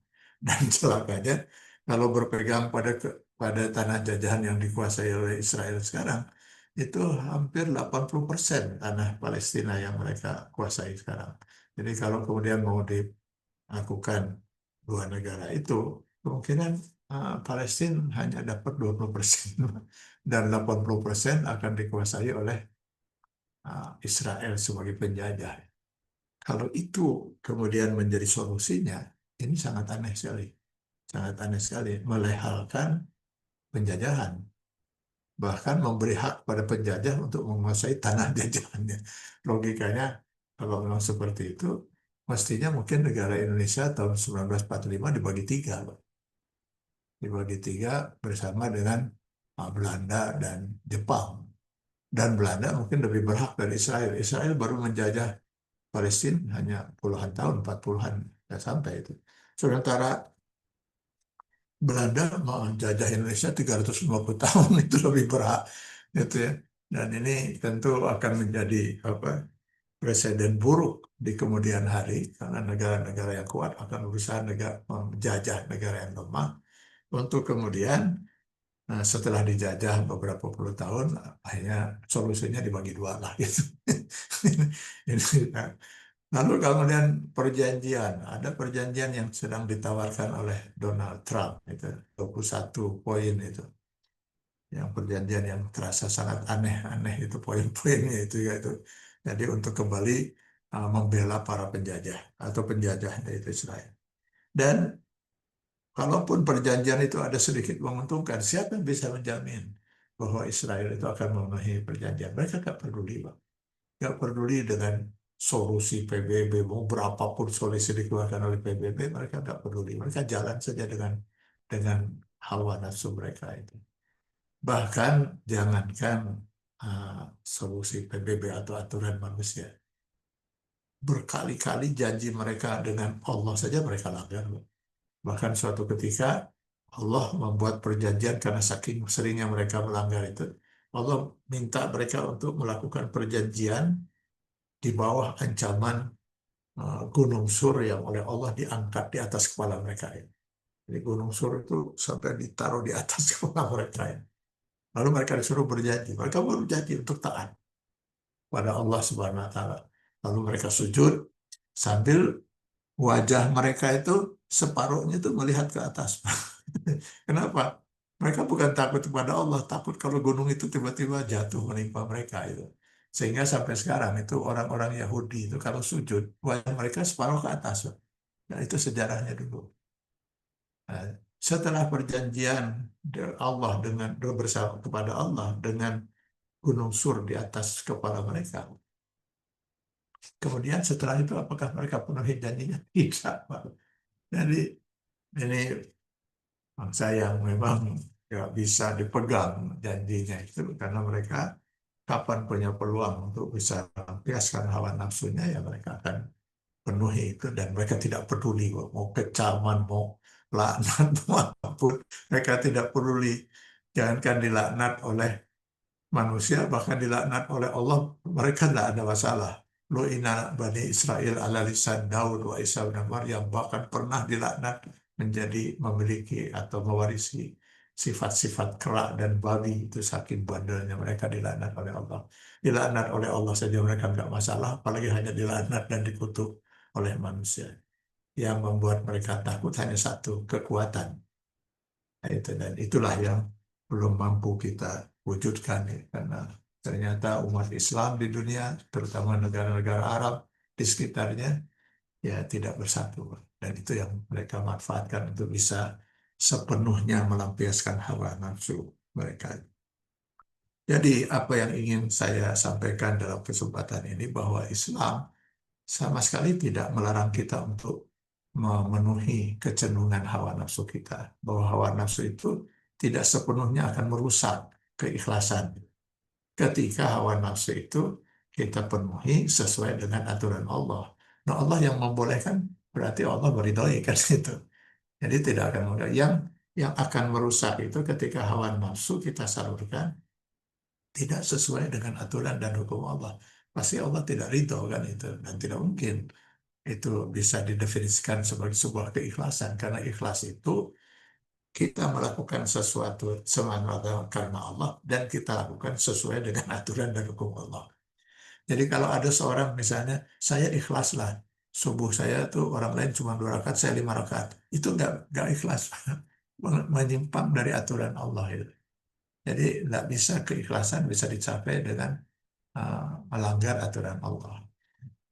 B: Dan celakanya, kalau berpegang pada tanah jajahan yang dikuasai oleh Israel sekarang, itu hampir 80% tanah Palestina yang mereka kuasai sekarang. Jadi kalau kemudian mau dilakukan dua negara itu, kemungkinan Palestina hanya dapat 20% dan 80% akan dikuasai oleh Israel sebagai penjajah. Kalau itu kemudian menjadi solusinya, ini sangat aneh sekali. Sangat aneh sekali, melehalkan penjajahan. Bahkan memberi hak pada penjajah untuk menguasai tanah jajahannya. Logikanya, kalau memang seperti itu, mestinya mungkin negara Indonesia tahun 1945 dibagi tiga, Pak. Dibagi tiga bersama dengan Belanda dan Jepang. Dan Belanda mungkin lebih berhak dari Israel. Israel baru menjajah Palestina hanya puluhan tahun, 40-an, nggak sampai itu. Sementara Belanda menjajah Indonesia 350 tahun itu lebih berhak, gitu ya. Dan ini tentu akan menjadi apa presiden buruk di kemudian hari karena negara-negara yang kuat akan berusaha menjajah negara yang lemah untuk kemudian setelah dijajah beberapa puluh tahun, akhirnya solusinya dibagi dua lah gitu. Ini, lalu kemudian perjanjian, ada perjanjian yang sedang ditawarkan oleh Donald Trump, itu 21 poin itu. Yang perjanjian yang terasa sangat aneh-aneh itu poin-poinnya itu ya itu. Jadi untuk kembali membela para penjajah atau penjajah dari Israel. Dan kalaupun perjanjian itu ada sedikit menguntungkan, siapa yang bisa menjamin bahwa Israel itu akan memenuhi perjanjian? Mereka nggak peduli, Bang. Nggak peduli dengan solusi PBB, mau berapapun solusi dikeluarkan oleh PBB, mereka nggak peduli. Mereka jalan saja dengan hawa nafsu mereka itu. Bahkan jangankan solusi PBB atau aturan manusia, berkali-kali janji mereka dengan Allah saja mereka langgar. Bahkan suatu ketika Allah membuat perjanjian karena saking seringnya mereka melanggar itu. Allah minta mereka untuk melakukan perjanjian di bawah ancaman gunung Sur yang oleh Allah diangkat di atas kepala mereka. Jadi gunung Sur itu sampai ditaruh di atas kepala mereka. Lalu mereka disuruh berjanji. Mereka berjanji untuk taat pada Allah Subhanahu wa taala. Lalu mereka sujud sambil wajah mereka itu separuhnya itu melihat ke atas. Kenapa? Mereka bukan takut kepada Allah, takut kalau gunung itu tiba-tiba jatuh menimpa mereka itu. Sehingga sampai sekarang itu orang-orang Yahudi itu kalau sujud wajah mereka separuh ke atas. Nah, itu sejarahnya dulu. Nah, setelah perjanjian Allah dengan bersama kepada Allah dengan gunung Sur di atas kepala mereka. Kemudian setelah itu apakah mereka penuhi janjinya? Tidak, Pak. Jadi ini bangsa yang memang nggak bisa dipegang janjinya itu karena mereka kapan punya peluang untuk bisa melampiaskan hawa nafsunya ya mereka akan penuhi itu dan mereka tidak peduli mau kecaman mau laknat mau apapun mereka tidak peduli jangankan dilaknat oleh manusia bahkan dilaknat oleh Allah mereka tidak ada masalah. Lu'ina Bani Israel ala lisan Daud wa Isa bin Maryam bahkan pernah dilaknat menjadi memiliki atau mewarisi sifat-sifat kerak dan babi itu saking bandelnya mereka dilaknat oleh Allah. Dilaknat oleh Allah saja mereka tidak masalah, apalagi hanya dilaknat dan dikutuk oleh manusia. Yang membuat mereka takut hanya satu, kekuatan. Nah, itu dan itulah yang belum mampu kita wujudkan ya. Karena ternyata umat Islam di dunia, terutama negara-negara Arab di sekitarnya, ya tidak bersatu. Dan itu yang mereka manfaatkan untuk bisa sepenuhnya melampiaskan hawa nafsu mereka. Jadi apa yang ingin saya sampaikan dalam kesempatan ini bahwa Islam sama sekali tidak melarang kita untuk memenuhi kecenderungan hawa nafsu kita. Bahwa hawa nafsu itu tidak sepenuhnya akan merusak keikhlasan. Ketika hawa nafsu itu kita penuhi sesuai dengan aturan Allah. Nah Allah yang membolehkan berarti Allah meridhoi kan itu. Jadi tidak akan mudah. Yang akan merusak itu ketika hawa nafsu kita salurkan tidak sesuai dengan aturan dan hukum Allah. Pasti Allah tidak ridho kan itu dan tidak mungkin itu bisa didefinisikan sebagai sebuah keikhlasan karena ikhlas itu kita melakukan sesuatu semata karena Allah dan kita lakukan sesuai dengan aturan dan hukum Allah. Jadi kalau ada seorang misalnya saya ikhlaslah subuh saya tuh orang lain cuma 2 rakaat saya 5 rakaat itu nggak ikhlas menyimpang dari aturan Allah itu. Jadi nggak bisa keikhlasan bisa dicapai dengan melanggar aturan Allah.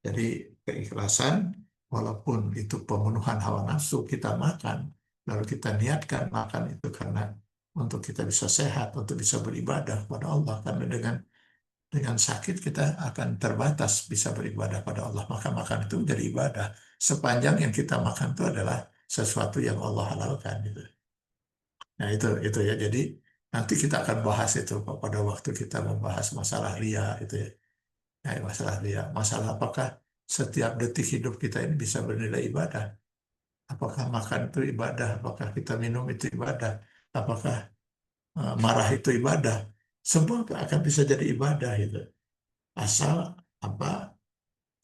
B: Jadi keikhlasan, walaupun itu pemenuhan hawa nafsu, kita makan, lalu kita niatkan makan itu karena untuk kita bisa sehat, untuk bisa beribadah kepada Allah. Karena dengan sakit kita akan terbatas bisa beribadah pada Allah. Maka makan itu menjadi ibadah. Sepanjang yang kita makan itu adalah sesuatu yang Allah halalkan. Gitu. Nah itu ya. Jadi nanti kita akan bahas itu pada waktu kita membahas masalah ria itu ya. Nah, masalah dia, masalah apakah setiap detik hidup kita ini bisa bernilai ibadah? Apakah makan itu ibadah? Apakah kita minum itu ibadah? Apakah marah itu ibadah? Semua akan bisa jadi ibadah itu. Asal apa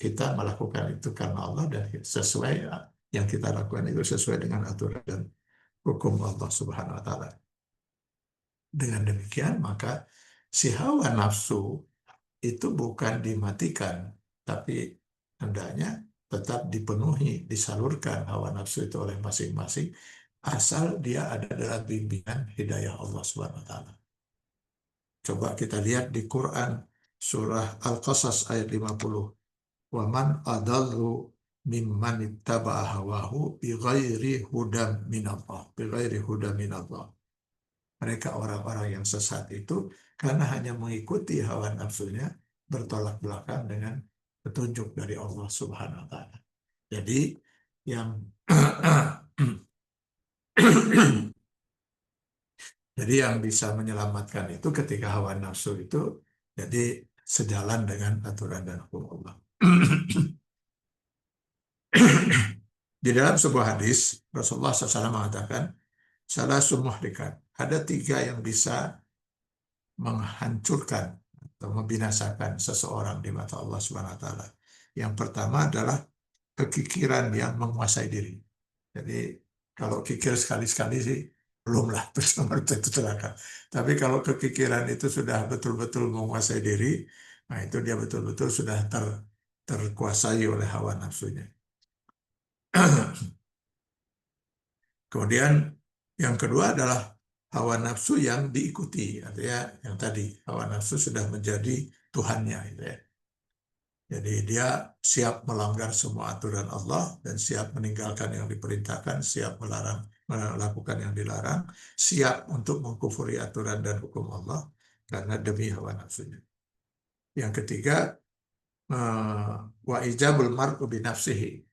B: kita melakukan itu karena Allah dan sesuai yang kita lakukan itu sesuai dengan aturan dan hukum Allah Subhanahu wa taala. Dengan demikian maka si hawa nafsu itu bukan dimatikan, tapi hendaknya tetap dipenuhi, disalurkan hawa nafsu itu oleh masing-masing, asal dia ada dalam bimbingan hidayah Allah Subhanahu wa taala. Coba kita lihat di Quran surah Al-Qasas ayat 50. Wa man adallu mimman ittaba'a hawahu bighairi hudam minallah, bighairi hudam minallah. Mereka orang-orang yang sesat itu karena hanya mengikuti hawa nafsunya bertolak belakang dengan petunjuk dari Allah Subhanahu wa taala. Jadi yang jadi yang bisa menyelamatkan itu ketika hawa nafsu itu jadi sejalan dengan aturan dan hukum Allah. Di dalam sebuah hadis Rasulullah SAW mengatakan salasun muhlikat. Ada 3 yang bisa menghancurkan atau membinasakan seseorang di mata Allah Subhanahu wa taala. Yang pertama adalah kekikiran yang menguasai diri. Jadi kalau kikir sekali-sekali sih belumlah terus nomor itu celaka. Tapi kalau kekikiran itu sudah betul-betul menguasai diri, nah itu dia betul-betul sudah terkuasai oleh hawa nafsunya. Kemudian yang kedua adalah hawa nafsu yang diikuti, artinya yang tadi hawa nafsu sudah menjadi Tuhannya, gitu ya. Jadi dia siap melanggar semua aturan Allah dan siap meninggalkan yang diperintahkan, siap melakukan yang dilarang, siap untuk mengkufuri aturan dan hukum Allah karena demi hawa nafsunya. Yang ketiga, wa ijabul mar'u binafsihi.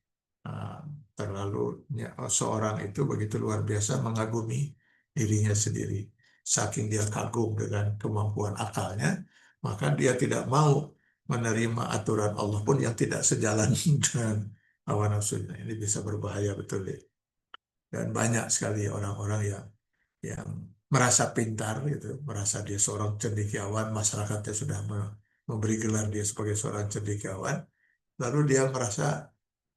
B: Nah, terlalu seorang itu begitu luar biasa mengagumi dirinya sendiri. Saking dia kagum dengan kemampuan akalnya, maka dia tidak mau menerima aturan Allah pun yang tidak sejalan dengan hawa nafsunya. Ini bisa berbahaya betul ya. Dan banyak sekali orang-orang yang merasa pintar gitu, merasa dia seorang cendekiawan, masyarakatnya sudah memberi gelar dia sebagai seorang cendekiawan, lalu dia merasa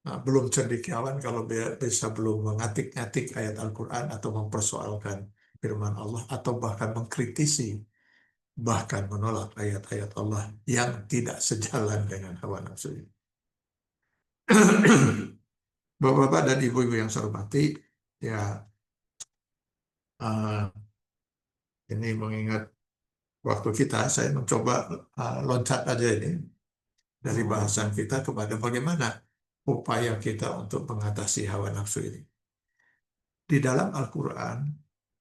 B: belum cendekiawan kalau bisa belum mengatik-ngatik ayat Al-Quran atau mempersoalkan firman Allah atau bahkan mengkritisi, bahkan menolak ayat-ayat Allah yang tidak sejalan dengan hawa nafsunya. Bapak-bapak dan ibu-ibu yang saya hormati, ya ini mengingat waktu kita, saya mencoba loncat aja ini dari bahasan kita kepada bagaimana upaya kita untuk mengatasi hawa nafsu ini. Di dalam Al-Quran,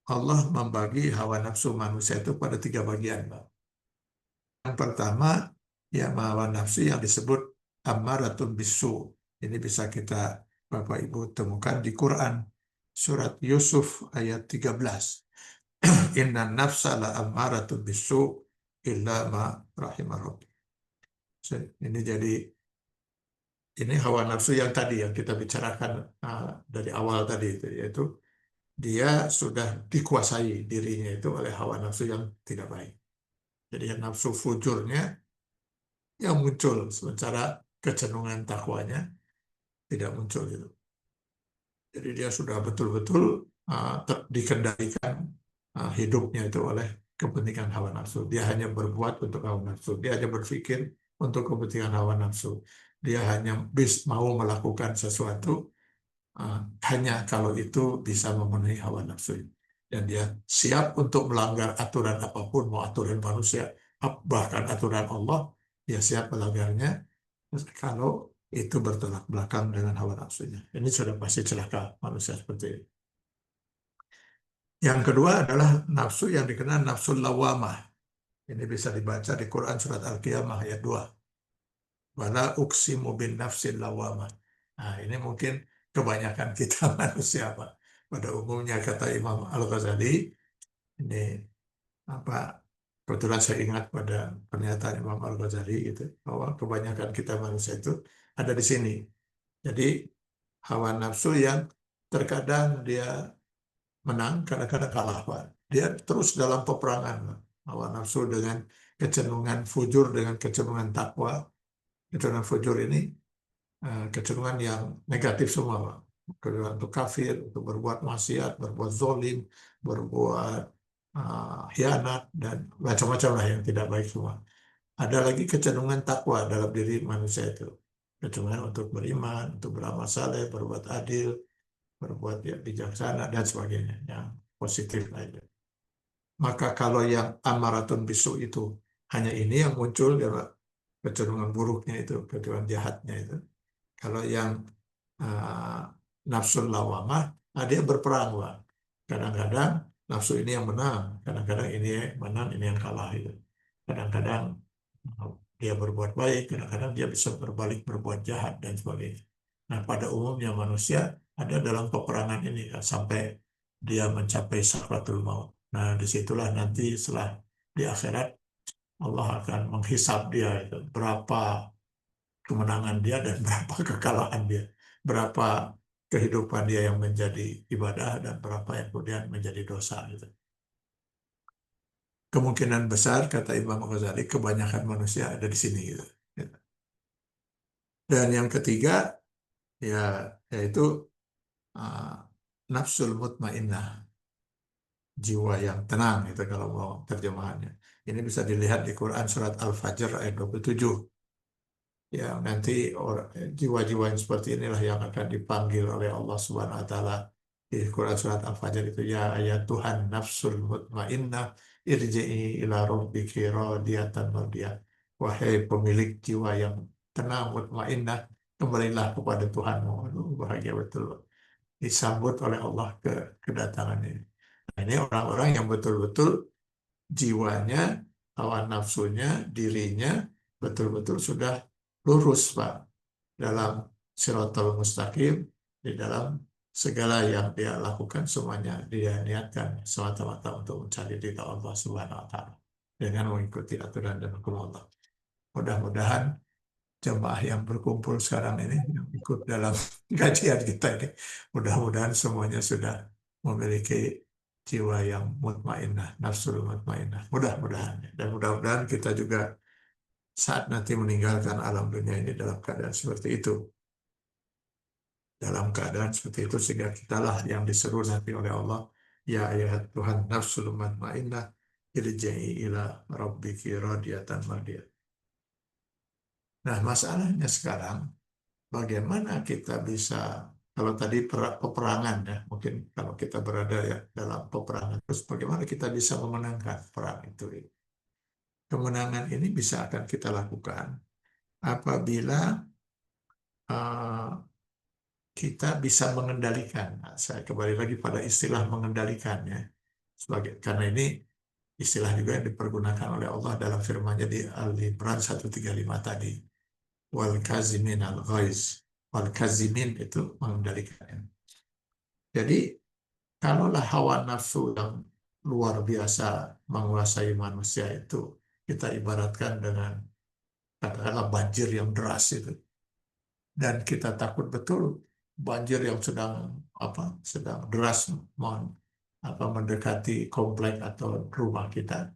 B: Allah membagi hawa nafsu manusia itu pada 3 bagian, Pak. Yang pertama, ya hawa nafsu yang disebut ammaratun bisu. Ini bisa kita, Bapak Ibu, temukan di Quran. Surat Yusuf ayat 13. Inna nafsa la ammaratun bisu illa ma rahimah rabbi. Ini jadi, ini hawa nafsu yang tadi yang kita bicarakan dari awal tadi itu, yaitu dia sudah dikuasai dirinya itu oleh hawa nafsu yang tidak baik. Jadi nafsu fujurnya yang muncul, sementara kecenderungan takwanya tidak muncul gitu. Jadi dia sudah betul-betul dikendalikan hidupnya itu oleh kepentingan hawa nafsu. Dia hanya berbuat untuk hawa nafsu. Dia hanya berpikir untuk kepentingan hawa nafsu. Dia hanya mau melakukan sesuatu hanya kalau itu bisa memenuhi hawa nafsu. Dan dia siap untuk melanggar aturan apapun, mau aturan manusia, bahkan aturan Allah, dia siap melanggarnya kalau itu bertolak belakang dengan hawa nafsunya. Ini sudah pasti celaka manusia seperti ini. Yang kedua adalah nafsu yang dikenal nafsu lawamah. Ini bisa dibaca di Quran surat Al-Qiyamah ayat 2. Wala uqsimu bin nafsil lawamah. Nah, ini mungkin kebanyakan kita manusia, Pak. Pada umumnya kata Imam Al-Ghazali, ini apa, kebetulan saya ingat pada pernyataan Imam Al-Ghazali gitu, bahwa kebanyakan kita manusia itu ada di sini. Jadi hawa nafsu yang terkadang dia menang, kadang-kadang kalah, Pak. Dia terus dalam peperangan, Pak. Hawa nafsu dengan kecenderungan fujur, dengan kecenderungan takwa. Kecenderungan fujur ini kecenderungan yang negatif semua, Pak. Kecenderungan untuk kafir, untuk berbuat maksiat, berbuat zolim, berbuat khianat, dan macam-macam lah yang tidak baik semua. Ada lagi kecenderungan takwa dalam diri manusia itu. Kecenderungan untuk beriman, untuk beramal saleh, berbuat adil, berbuat bijaksana, dan sebagainya. Yang positif aja. Maka kalau yang amaratun bisu itu hanya ini yang muncul, ya Pak, kecenderungan buruknya itu, kecenderungan jahatnya itu. Kalau yang nafsu lawamah, dia berperang, Pak. Kadang-kadang nafsu ini yang menang, kadang-kadang ini yang menang, ini yang kalah itu. Kadang-kadang dia berbuat baik, kadang-kadang dia bisa berbalik berbuat jahat dan sebagainya. Nah, pada umumnya manusia ada dalam peperangan ini sampai dia mencapai sakratul maut. Nah, disitulah nanti setelah di akhirat Allah akan menghisab dia itu berapa kemenangan dia dan berapa kekalahan dia, berapa kehidupan dia yang menjadi ibadah dan berapa yang kemudian menjadi dosa gitu. Kemungkinan besar kata Imam Ghazali kebanyakan manusia ada di sini gitu. Dan yang ketiga ya yaitu uh, nafsul mutmainnah, jiwa yang tenang itu kalau mau terjemahannya. Ini bisa dilihat di Quran surat Al-Fajr ayat 27. Ya, nanti jiwa-jiwa yang seperti inilah yang akan dipanggil oleh Allah Subhanahu wa taala di Quran surat Al-Fajr itu, ya ayat Tuhan nafsul mutmainnah irji'i ila rabbiki radiyatan mardiyah. Wahai pemilik jiwa yang tenang mutmainnah, kembalilah kepada Tuhanmu. Aduh, bahagia betul disambut oleh Allah kedatangan ini. Nah, ini orang-orang yang betul-betul jiwanya, hawa nafsunya, dirinya betul-betul sudah lurus, Pak, dalam Shiratal Mustaqim, di dalam segala yang dia lakukan semuanya dia niatkan semata-mata untuk mencari ridha Allah Subhanahu wa taala dengan mengikuti aturan dan hukum Allah. Mudah-mudahan jemaah yang berkumpul sekarang ini yang ikut dalam kajian kita ini, mudah-mudahan semuanya sudah memiliki jiwa yang mutmainnah, nafsul mutmainnah. Mudah-mudahan. Dan mudah-mudahan kita juga saat nanti meninggalkan alam dunia ini dalam keadaan seperti itu. Dalam keadaan seperti itu sehingga kitalah yang diseru nanti oleh Allah, ya ayat Tuhan nafsul mutmainnah irji'i ila rabbiki radiyatan mardiyah. Nah, masalahnya sekarang bagaimana kita bisa, kalau tadi peperangan ya, mungkin kalau kita berada ya dalam peperangan, terus bagaimana kita bisa memenangkan perang itu? Kemenangan ini bisa akan kita lakukan apabila uh, kita bisa mengendalikan. Nah, saya kembali lagi pada istilah mengendalikannya, karena ini istilah juga yang dipergunakan oleh Allah dalam firman-Nya di Al-Imran 135 tadi. Wal kazimin al ghaiz. Wal kazimin itu mengendalikan. Jadi kalaulah hawa nafsu yang luar biasa menguasai manusia itu, kita ibaratkan dengan katakanlah banjir yang deras itu, dan kita takut betul banjir yang sedang deras mendekati komplek atau rumah kita,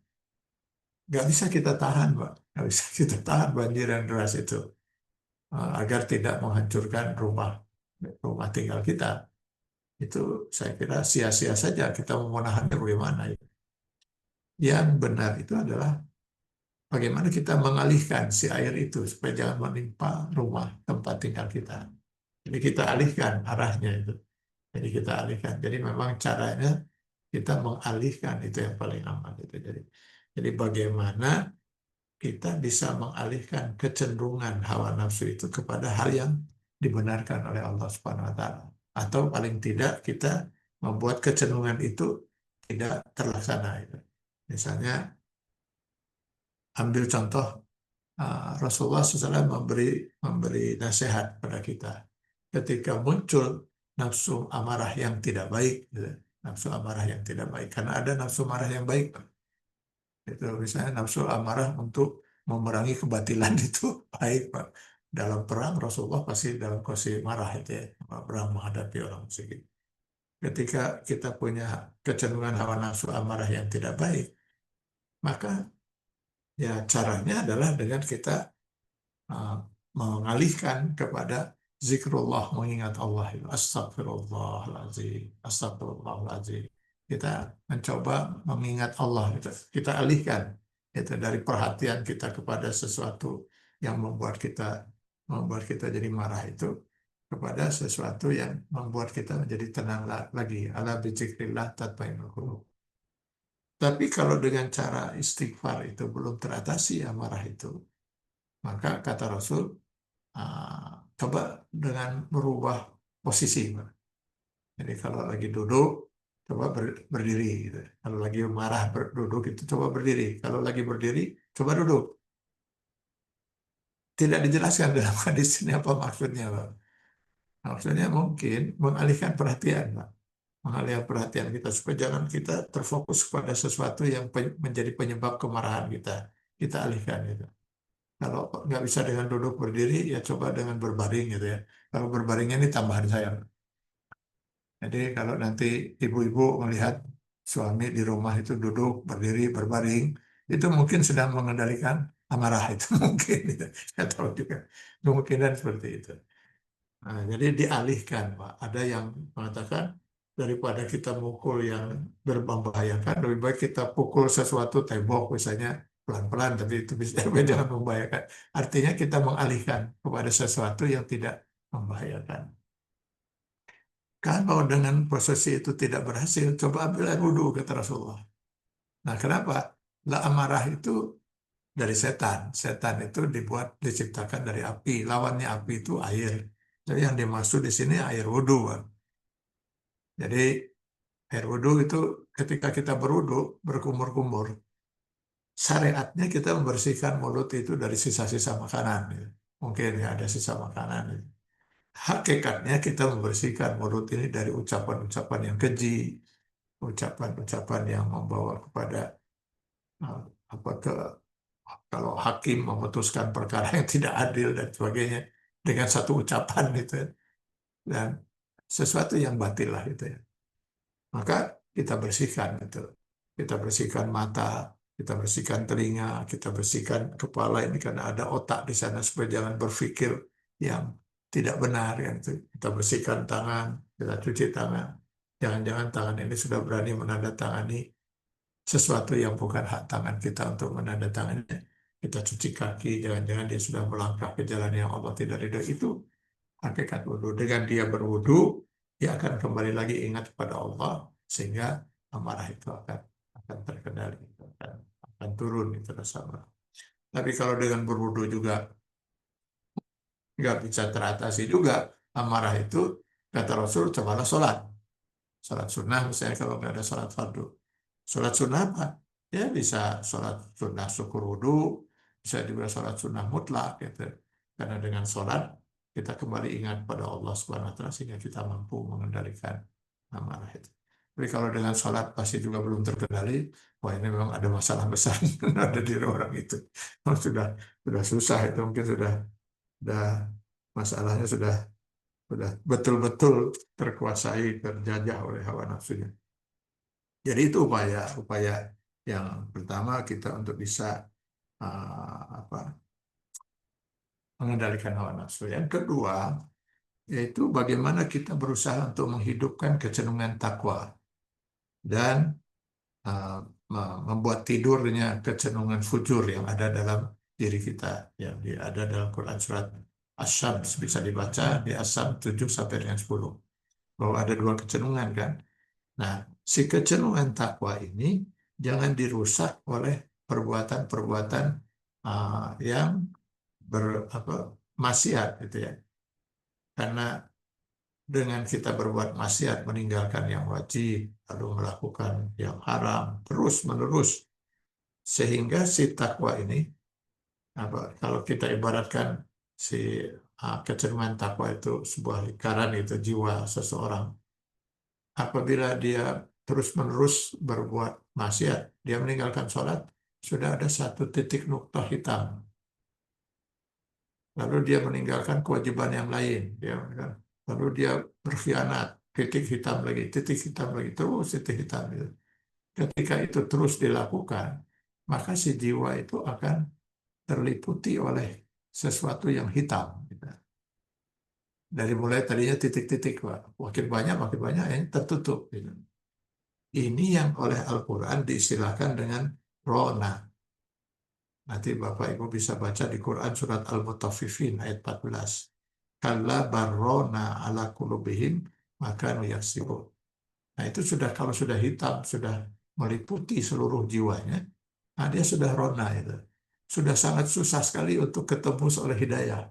B: nggak bisa kita tahan, Pak, nggak bisa kita tahan banjir yang deras itu, agar tidak menghancurkan rumah rumah tinggal kita. Itu saya kira sia-sia saja kita mau menahannya bagaimana. Yang benar itu adalah bagaimana kita mengalihkan si air itu supaya jangan menimpa rumah tempat tinggal kita. Jadi kita alihkan arahnya itu. Jadi kita alihkan. Jadi memang caranya kita mengalihkan itu yang paling aman itu. Jadi bagaimana kita bisa mengalihkan kecenderungan hawa nafsu itu kepada hal yang dibenarkan oleh Allah Subhanahu wa taala. Atau paling tidak kita membuat kecenderungan itu tidak terlaksana itu. Misalnya ambil contoh, Rasulullah SAW memberi nasihat pada kita ketika muncul nafsu amarah yang tidak baik, gitu. Nafsu amarah yang tidak baik, karena ada nafsu marah yang baik. Itu misalnya nafsu amarah untuk memerangi kebatilan itu baik, Pak. Dalam perang Rasulullah pasti dalam kondisi marah itu ya, perang menghadapi orang musyrik. Ketika kita punya kecenderungan hawa nafsu amarah yang tidak baik, maka ya caranya adalah dengan kita uh, mengalihkan kepada zikrullah, mengingat Allah itu. Astagfirullahaladzim, astagfirullahaladzim. Kita mencoba mengingat Allah, kita alihkan itu dari perhatian kita kepada sesuatu yang membuat kita jadi marah itu, kepada sesuatu yang membuat kita menjadi tenang lagi. Ala bizikrillah tatmainnul qulub. Tapi kalau dengan cara istighfar itu belum teratasi amarah itu, maka kata Rasul, coba dengan merubah posisi. Jadi kalau lagi duduk, coba berdiri. Gitu. Kalau lagi marah duduk itu coba berdiri. Kalau lagi berdiri, coba duduk. Tidak dijelaskan dalam hadis ini apa maksudnya, Pak. Maksudnya mungkin mengalihkan perhatian, Pak. Mengalihkan perhatian kita supaya jangan kita terfokus pada sesuatu yang menjadi penyebab kemarahan kita. Kita alihkan gitu. Kalau nggak bisa dengan duduk berdiri, ya coba dengan berbaring gitu ya. Kalau berbaringnya ini tambahan saya. Jadi kalau nanti ibu-ibu melihat suami di rumah itu duduk, berdiri, berbaring, itu mungkin sedang mengendalikan amarah itu mungkin. Gitu. Saya tahu juga kemungkinan seperti itu. Nah, jadi dialihkan, Pak. Ada yang mengatakan daripada kita mukul yang berbahaya, lebih baik kita pukul sesuatu tembok misalnya pelan-pelan, tapi itu bisa jangan membahayakan. Artinya kita mengalihkan kepada sesuatu yang tidak membahayakan. Kalau dengan posisi itu tidak berhasil, coba ambil air wudhu, kata Rasulullah. Nah, kenapa? Lah amarah itu dari setan. Setan itu diciptakan dari api. Lawannya api itu air. Jadi yang dimaksud di sini air wudhu, Pak. Jadi air wudhu itu ketika kita berwudhu, berkumur-kumur, syariatnya kita membersihkan mulut itu dari sisa-sisa makanan. Gitu. Mungkin ya ada sisa makanan. Gitu. Hakikatnya kita membersihkan mulut ini dari ucapan-ucapan yang keji, ucapan-ucapan yang membawa kepada eh, apa ke kalau hakim memutuskan perkara yang tidak adil dan sebagainya dengan satu ucapan gitu ya. Dan sesuatu yang batil lah gitu ya. Maka kita bersihkan itu. Kita bersihkan mata, kita bersihkan telinga, kita bersihkan kepala ini karena ada otak di sana supaya jangan berpikir yang tidak benar kan itu. Kita bersihkan tangan, kita cuci tangan. Jangan-jangan tangan ini sudah berani menandatangani sesuatu yang bukan hak tangan kita untuk menandatangani. Kita cuci kaki, jangan-jangan dia sudah melangkah ke jalan yang Allah tidak ridho. Itu hakikat wudhu. Dengan dia berwudhu, dia akan kembali lagi ingat kepada Allah sehingga amarah itu akan terkendali, akan turun itu rasa amarah. Tapi kalau dengan berwudhu juga nggak bisa teratasi juga amarah itu, kata Rasul, cobalah sholat. Sholat sunnah misalnya kalau nggak ada sholat fardu. Sholat sunnah apa? Ya bisa sholat sunnah syukur wudhu, bisa juga sholat sunnah mutlak gitu. Karena dengan sholat kita kembali ingat pada Allah Subhanahu wa taala sehingga kita mampu mengendalikan amarah itu. Tapi kalau dengan sholat pasti juga belum terkendali, wah ini memang ada masalah besar yang ada di orang itu. Oh, sudah susah itu mungkin sudah masalahnya sudah betul-betul terkuasai, terjajah oleh hawa nafsunya. Jadi itu upaya yang pertama kita untuk bisa apa mengendalikan hawa nafsu. Yang kedua yaitu bagaimana kita berusaha untuk menghidupkan kecenderungan takwa dan uh, membuat tidurnya kecenderungan fujur yang ada dalam diri kita, yang ada dalam Quran surat Asy-Syams bisa dibaca di As-Syams 7 sampai dengan 10 bahwa ada dua kecenderungan kan. Nah, si kecenderungan takwa ini jangan dirusak oleh perbuatan-perbuatan yang apa, maksiat gitu ya. Karena dengan kita berbuat maksiat, meninggalkan yang wajib, lalu melakukan yang haram, terus-menerus, sehingga si takwa ini, apa, kalau kita ibaratkan si kecenderungan takwa itu sebuah lingkaran itu jiwa seseorang, apabila dia terus-menerus berbuat maksiat, dia meninggalkan sholat, sudah ada satu titik nukta hitam. Lalu dia meninggalkan kewajiban yang lain. Lalu dia berkhianat, titik hitam lagi, terus titik hitam. Gitu. Ketika itu terus dilakukan, maka si jiwa itu akan terliputi oleh sesuatu yang hitam. Gitu. Dari mulai tadinya titik-titik, Pak. Makin banyak yang tertutup. Gitu. Ini yang oleh Al-Quran diistilahkan dengan rona. Nanti Bapak Ibu bisa baca di Quran surat Al-Mutaffifin ayat 14. Kalla barrona ala kulubihim maka yaksibun. Nah itu sudah kalau sudah hitam, sudah meliputi seluruh jiwanya, nah dia sudah rona itu. Sudah sangat susah sekali untuk ketemu oleh hidayah.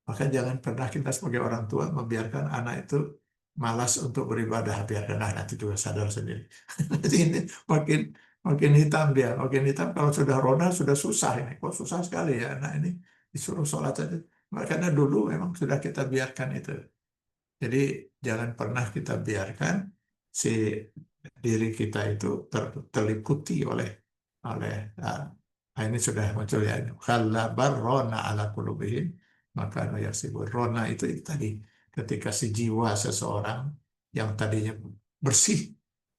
B: Maka jangan pernah kita sebagai orang tua membiarkan anak itu malas untuk beribadah, biarkan nanti juga sadar sendiri. Jadi ini makin makin hitam dia, makin hitam kalau sudah rona sudah susah ini. Kok susah sekali ya anak ini disuruh sholat saja. Karena dulu memang sudah kita biarkan itu. Jadi jangan pernah kita biarkan si diri kita itu terliputi oleh oleh ini sudah muncul ya. Kalla barrona ala qulubihim maka yaksibun. Rona itu tadi ketika si jiwa seseorang yang tadinya bersih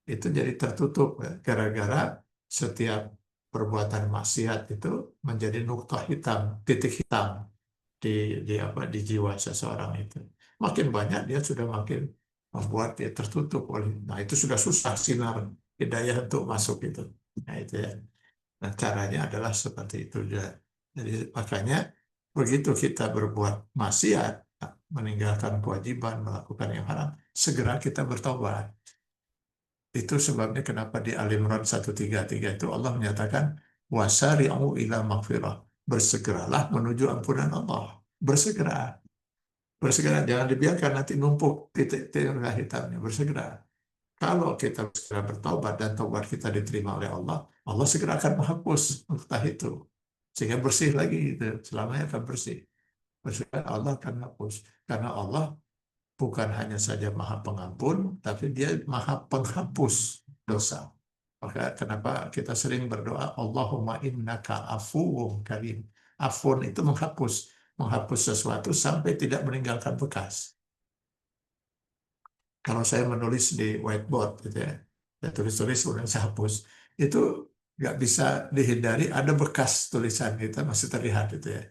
B: itu jadi tertutup gara-gara setiap perbuatan maksiat itu menjadi nuktah hitam, titik hitam di di jiwa seseorang itu. Makin banyak dia sudah makin membuat dia tertutup oleh. Nah, itu sudah susah sinar hidayah untuk masuk itu. Nah, itu ya. Nah, caranya adalah seperti itu ya. Jadi makanya begitu kita berbuat maksiat, meninggalkan kewajiban, melakukan yang haram, segera kita bertobat. Itu sebabnya kenapa di Al-Imran 133 itu Allah menyatakan wasari'u ila maghfirah. Bersegeralah menuju ampunan Allah. Bersegera. Bersegera. Jangan dibiarkan nanti numpuk titik-titik hitamnya. Bersegera. Kalau kita segera bertobat dan taubat kita diterima oleh Allah, Allah segera akan menghapus entah itu. Sehingga bersih lagi itu. Selamanya akan bersih. Bersih Allah akan hapus. Karena Allah bukan hanya saja Maha Pengampun, tapi Dia Maha Penghapus dosa. Maka kenapa kita sering berdoa, Allahumma innaka afuwwun karim. Afun itu menghapus, menghapus sesuatu sampai tidak meninggalkan bekas. Kalau saya menulis di whiteboard gitu ya, saya tulis-tulis kemudian saya hapus, itu nggak bisa dihindari ada bekas tulisan kita masih terlihat gitu ya.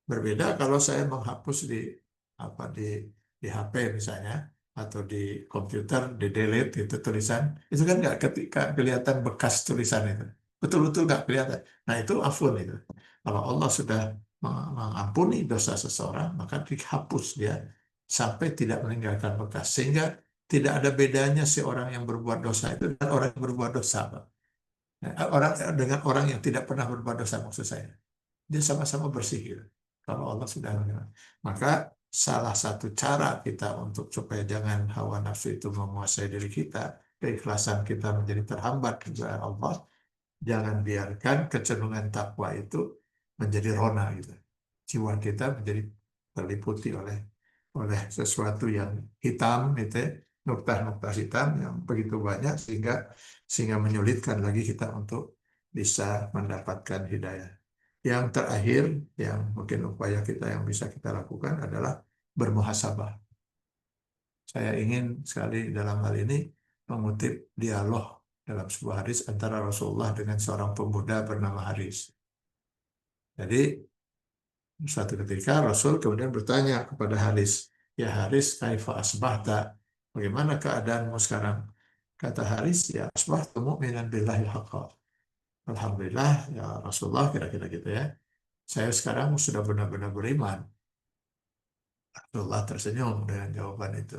B: Berbeda kalau saya menghapus di apa di HP misalnya atau di komputer di delete itu tulisan itu kan nggak ketika kelihatan bekas tulisan itu betul-betul nggak kelihatan. Nah itu afun itu. Kalau Allah sudah mengampuni dosa seseorang maka dihapus dia sampai tidak meninggalkan bekas sehingga tidak ada bedanya si orang yang berbuat dosa itu dan orang yang berbuat dosa, Pak. Orang dengan orang yang tidak pernah berbuat dosa maksud saya dia sama-sama bersih gitu. Kalau Allah sudah mengenal. Maka salah satu cara kita untuk supaya jangan hawa nafsu itu menguasai diri kita, keikhlasan kita menjadi terhambat kepada Allah, jangan biarkan kecenderungan takwa itu menjadi rona gitu. Jiwa kita menjadi terliputi oleh oleh sesuatu yang hitam itu ya, noktah-noktah hitam yang begitu banyak sehingga sehingga menyulitkan lagi kita untuk bisa mendapatkan hidayah. Yang terakhir, yang mungkin upaya kita yang bisa kita lakukan adalah bermuhasabah. Saya ingin sekali dalam hal ini mengutip dialog dalam sebuah hadis antara Rasulullah dengan seorang pemuda bernama Haris. Jadi, suatu ketika Rasul kemudian bertanya kepada Haris, ya Haris, kaifa asbahta? Bagaimana keadaanmu sekarang? Kata Haris, ya asbahtu mu'minan billahi haqqa. Alhamdulillah, ya Rasulullah, kira-kira gitu ya. Saya sekarang sudah benar-benar beriman. Rasulullah tersenyum dengan jawaban itu.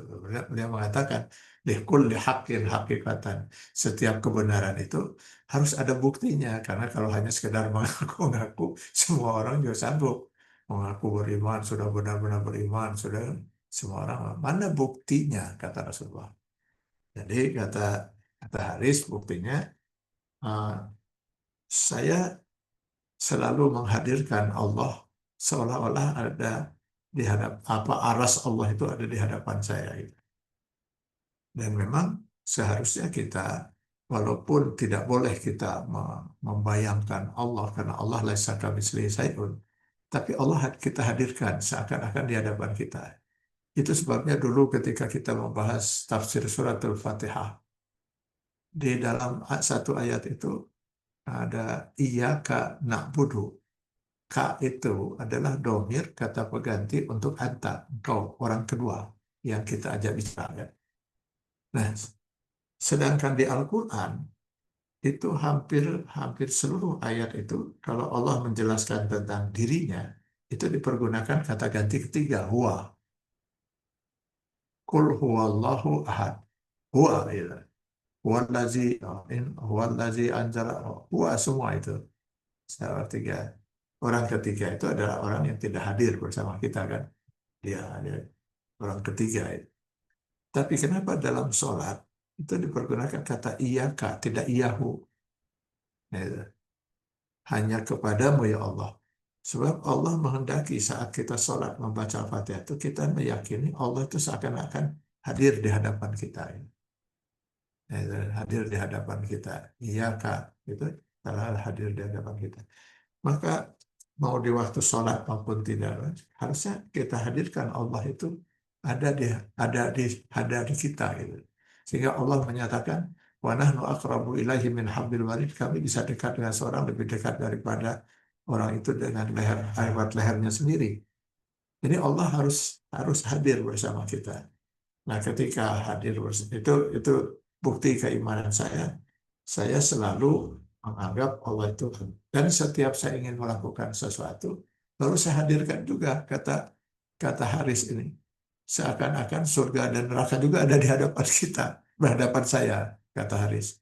B: Beliau mengatakan, lihkul lihakin hakikatan. Setiap kebenaran itu harus ada buktinya. Karena kalau hanya sekedar mengaku-ngaku, semua orang juga sanggup. Mengaku beriman, sudah benar-benar beriman, sudah semua orang. Mana buktinya, kata Rasulullah. Jadi kata Haris, buktinya, eh, saya selalu menghadirkan Allah seolah-olah ada di hadap apa aras Allah itu ada di hadapan saya gitu. Dan memang seharusnya kita walaupun tidak boleh kita membayangkan Allah karena Allah laisa kamitslihi syai'un, tapi Allah kita hadirkan seakan-akan di hadapan kita. Itu sebabnya dulu ketika kita membahas tafsir surat Al-Fatihah di dalam satu ayat itu ada iyyaka na'budu. Ka itu adalah domir kata pengganti untuk anta, engkau, orang kedua yang kita ajak bicara. Nah, sedangkan di Al-Quran itu hampir hampir seluruh ayat itu kalau Allah menjelaskan tentang dirinya itu dipergunakan kata ganti ketiga huwa. Qul huwallahu ahad. Huwa itu. Huwallazi huwallazi anzala huwa semua itu. Secara tiga. Orang ketiga itu adalah orang yang tidak hadir bersama kita kan. Dia orang ketiga. Tapi kenapa dalam sholat itu dipergunakan kata iyaka, tidak iyahu. Ya, hanya kepadamu ya Allah. Sebab Allah menghendaki saat kita sholat membaca Al-Fatihah itu kita meyakini Allah itu seakan-akan hadir di hadapan kita. Ya, hadir di hadapan kita. Iyaka itu adalah hadir di hadapan kita. Maka mau di waktu sholat maupun tidak, harusnya kita hadirkan Allah itu ada di kita gitu. Sehingga Allah menyatakan wa nahnu aqrabu ilaihi min hablil warid, kami bisa dekat dengan seorang lebih dekat daripada orang itu dengan lewat lehernya sendiri. Jadi Allah harus harus hadir bersama kita. Nah, ketika hadir bersama itu bukti keimanan saya. Saya selalu menganggap Allah itu dan setiap saya ingin melakukan sesuatu, lalu saya hadirkan juga kata kata Haris ini. Seakan-akan surga dan neraka juga ada di hadapan kita, berhadapan saya, kata Haris.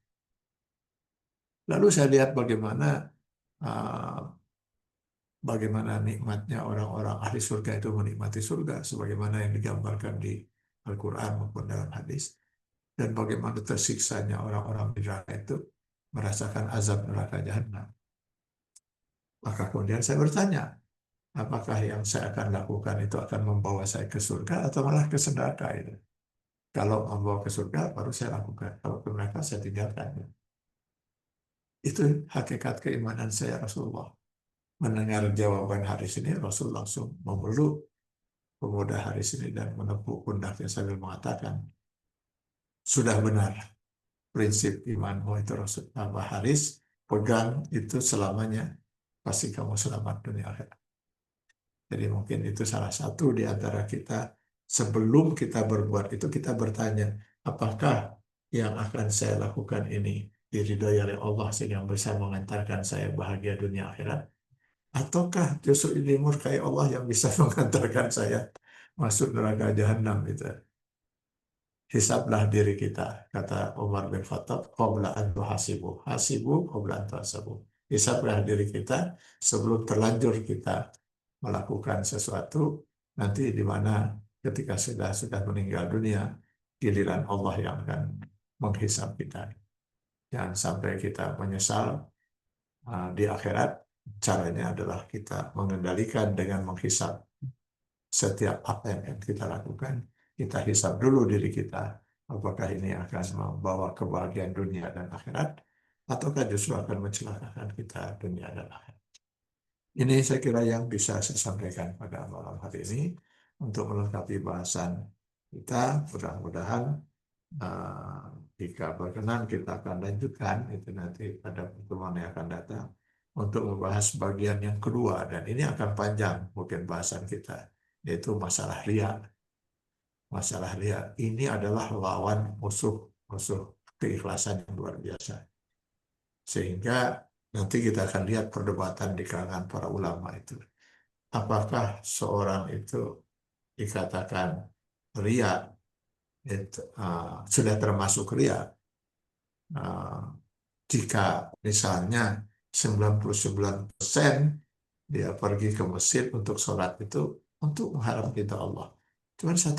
B: Lalu saya lihat uh, bagaimana nikmatnya orang-orang ahli surga itu menikmati surga, sebagaimana yang digambarkan di Al-Quran maupun dalam hadis, dan bagaimana tersiksanya orang-orang di neraka itu merasakan azab neraka jahanam. Maka kemudian saya bertanya, apakah yang saya akan lakukan itu akan membawa saya ke surga atau malah ke neraka itu? Kalau membawa ke surga, baru saya lakukan. Kalau ke neraka, saya tinggalkan. Itu hakikat keimanan saya Rasulullah. Mendengar jawaban Haris ini, Rasul langsung memeluk pemuda Haris ini dan menepuk pundaknya sambil mengatakan, sudah benar prinsip imanmu itu Rasul. Nama Haris, pegang itu selamanya, pasti kamu selamat dunia akhirat. Jadi mungkin itu salah satu di antara kita, sebelum kita berbuat itu kita bertanya, apakah yang akan saya lakukan ini diridhoi oleh Allah sehingga bisa mengantarkan saya bahagia dunia akhirat? Ataukah justru ini murkai Allah yang bisa mengantarkan saya masuk neraka jahanam itu? Hisablah diri kita, kata Umar bin Khattab, qabla an tuhasibu. Hasibu qabla an tuhasabu. Hisablah diri kita sebelum terlanjur kita melakukan sesuatu, nanti di mana ketika sudah meninggal dunia, giliran Allah yang akan menghisab kita. Jangan sampai kita menyesal di akhirat. Caranya adalah kita mengendalikan dengan menghisab setiap apa yang kita lakukan. Kita hisab dulu diri kita, apakah ini akan membawa kebahagiaan dunia dan akhirat, ataukah justru akan mencelakakan kita dunia dan akhirat. Ini saya kira yang bisa saya sampaikan pada malam hari ini untuk melengkapi bahasan kita. Mudah-mudahan uh, jika berkenan kita akan lanjutkan itu nanti pada pertemuan yang akan datang untuk membahas bagian yang kedua, dan ini akan panjang mungkin bahasan kita, yaitu masalah riya. Masalah riya ini adalah lawan musuh keikhlasan yang luar biasa. Sehingga nanti kita akan lihat perdebatan di kalangan para ulama itu. Apakah seorang itu dikatakan riya, itu, sudah termasuk riya, uh, jika misalnya 99% dia pergi ke masjid untuk sholat itu untuk mengharap ridha Allah. Cuma 1%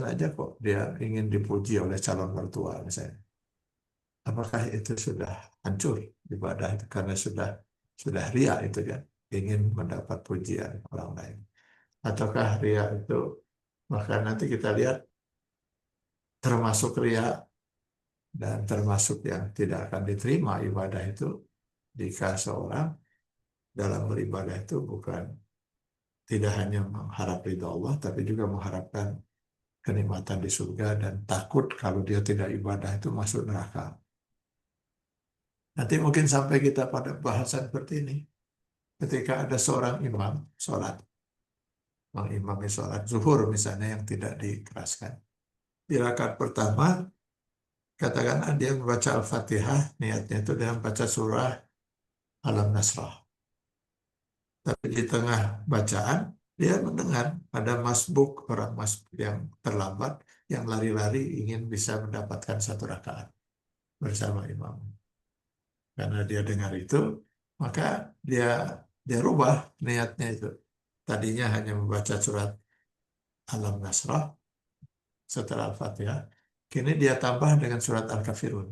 B: aja kok dia ingin dipuji oleh calon mertua misalnya. Apakah itu sudah hancur ibadah itu karena sudah ria itu kan, ingin mendapat pujian orang lain? Ataukah ria itu, maka nanti kita lihat termasuk ria dan termasuk yang tidak akan diterima ibadah itu jika seorang dalam beribadah itu bukan tidak hanya mengharap ridha Allah tapi juga mengharapkan kenikmatan di surga dan takut kalau dia tidak ibadah itu masuk neraka. Nanti mungkin sampai kita pada bahasan seperti ini. Ketika ada seorang imam sholat, mengimami sholat zuhur misalnya yang tidak dikeraskan. Di rakaat pertama, katakanlah dia membaca Al-Fatihah, niatnya itu dengan baca surah Alam Nasrah. Tapi di tengah bacaan, dia mendengar ada masbuk, orang masbuk yang terlambat, yang lari-lari ingin bisa mendapatkan satu rakaat bersama imam. Karena dia dengar itu, maka dia dia rubah niatnya itu. Tadinya hanya membaca surat Alam Nasrah setelah Al-Fatihah, kini dia tambah dengan surat Al-Kafirun.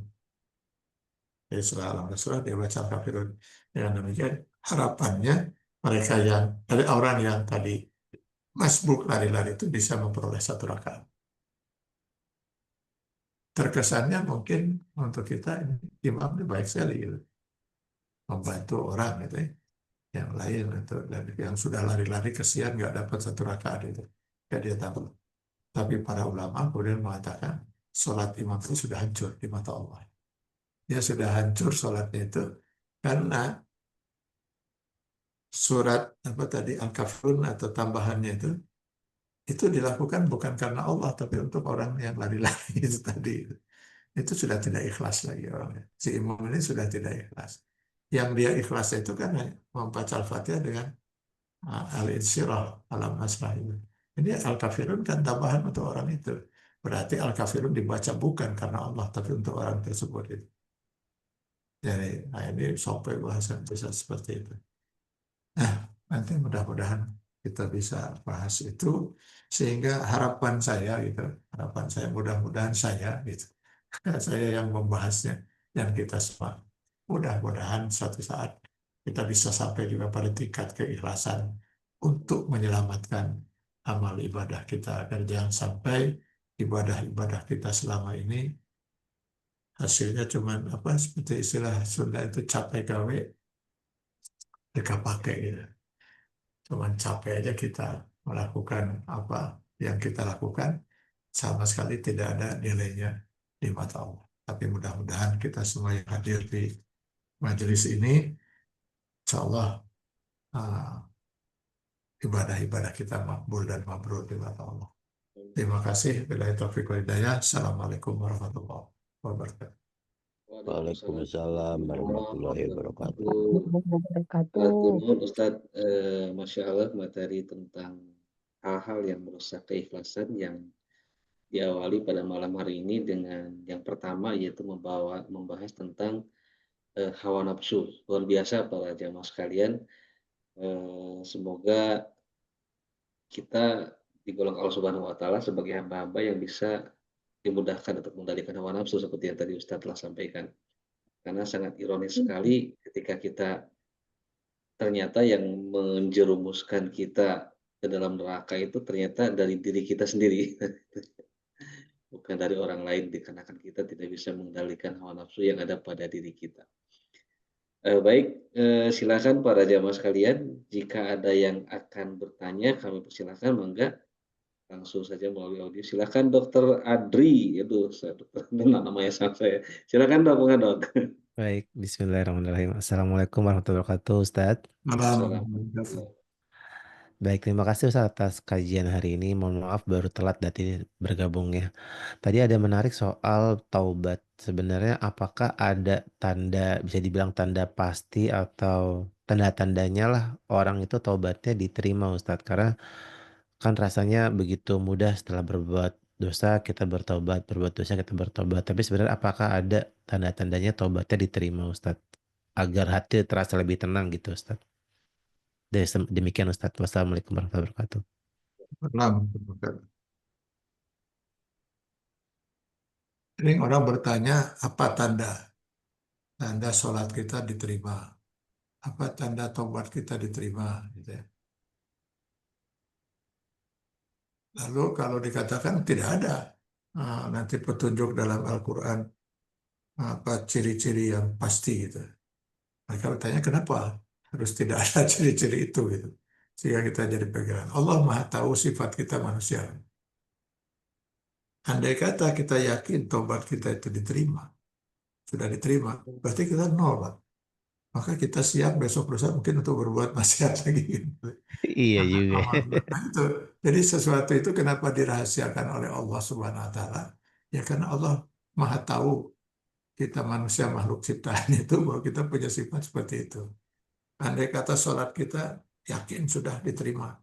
B: Jadi setelah Alam Nasrah dia baca Al-Kafirun. Dengan demikian harapannya mereka dari orang yang tadi masbuk lari-lari itu bisa memperoleh satu rakaat. Terkesannya mungkin untuk kita imam ini baik sekali gitu. Membantu orang gitu ya. Yang lain itu dan yang sudah lari-lari kesian nggak dapat satu rakaat itu, ya dia tahu. Tapi para ulama kemudian mengatakan sholat imam itu sudah hancur di mata Allah. Dia sudah hancur sholatnya itu karena surat apa tadi Al-Kafirun atau tambahannya itu dilakukan bukan karena Allah tapi untuk orang yang lari-lari itu tadi. Itu sudah tidak ikhlas lagi orangnya. Si imam ini sudah tidak ikhlas. Yang dia ikhlas itu kan membaca Al-Fatihah dengan al-insyirah alam nasrah itu. Ini al-kafirun kan tambahan untuk orang itu. Berarti al-kafirun dibaca bukan karena Allah, tapi untuk orang tersebut itu. Jadi, nah ini sampai bahasan bisa seperti itu. Nah, nanti mudah-mudahan kita bisa bahas itu sehingga harapan saya mudah-mudahan saya gitu. Saya yang membahasnya dan kita semua. Mudah-mudahan suatu saat kita bisa sampai juga pada tingkat keikhlasan untuk menyelamatkan amal ibadah kita agar jangan sampai ibadah-ibadah kita selama ini hasilnya cuman apa seperti istilah Sunda itu capek gawe dekat pakai gitu. Cuman capek aja kita melakukan apa yang kita lakukan sama sekali tidak ada nilainya di mata Allah. Tapi mudah-mudahan kita semua yang hadir di majelis ini, insya Allah ibadah-ibadah kita makbul dan mabrur di mata Allah. Terima kasih. Bila taufiq wal hidayah. Assalamualaikum warahmatullahi wabarakatuh.
A: Waalaikumsalam
C: Waalaikumsalam warahmatullahi wabarakatuh.
A: wabarakatuh.
D: Wabarakatuh.
A: Nuhun Ustadz, Masya Allah materi tentang hal-hal yang merusak keikhlasan yang diawali pada malam hari ini dengan yang pertama yaitu membahas tentang hawa nafsu. Luar biasa para jamaah sekalian. Semoga kita digolong Allah Subhanahu wa taala sebagai hamba-hamba yang bisa dimudahkan untuk mengendalikan hawa nafsu seperti yang tadi Ustadz telah sampaikan. Karena sangat ironis sekali ketika kita ternyata yang menjerumuskan kita ke dalam neraka itu ternyata dari diri kita sendiri, bukan dari orang lain, dikarenakan kita tidak bisa mengendalikan hawa nafsu yang ada pada diri kita. Baik, silakan para jamaah sekalian, jika ada yang akan bertanya, kami persilakan, mangga langsung saja melalui audio. Silakan Dokter Adri, itu dokter namanya sama saya. Silakan dok, bukan dok.
C: Baik, bismillahirrahmanirrahim. Assalamualaikum warahmatullahi wabarakatuh, Ustadz.
B: Malam.
C: Baik, terima kasih Ustadz atas kajian hari ini. Mohon maaf baru telat tadi bergabungnya. Tadi ada menarik soal taubat. Sebenarnya apakah ada tanda, bisa dibilang tanda pasti atau tanda-tandanya lah orang itu taubatnya diterima Ustadz. Karena kan rasanya begitu mudah setelah berbuat dosa kita bertobat, berbuat dosa kita bertobat. Tapi sebenarnya apakah ada tanda-tandanya taubatnya diterima Ustadz? Agar hati terasa lebih tenang gitu Ustadz. Demikian Ustadz. Wassalamualaikum warahmatullahi wabarakatuh.
B: Malam. Ini orang bertanya apa tanda? Tanda sholat kita diterima. Apa tanda tobat kita diterima? Gitu ya. Lalu kalau dikatakan tidak ada nanti petunjuk dalam Al-Quran apa ciri-ciri yang pasti gitu. Mereka bertanya kenapa harus tidak ada ciri-ciri itu gitu. Sehingga kita jadi pegangan. Allah Maha tahu sifat kita manusia. Andai kata kita yakin tobat kita itu diterima, sudah diterima, berarti kita nol, Pak. Maka kita siap besok lusa mungkin untuk berbuat maksiat lagi gitu.
C: Iya
B: Karena
C: juga.
B: nah, itu. Jadi sesuatu itu kenapa dirahasiakan oleh Allah Subhanahu wa taala? Ya karena Allah Maha tahu kita manusia makhluk ciptaan itu bahwa kita punya sifat seperti itu. Andai kata sholat kita yakin sudah diterima,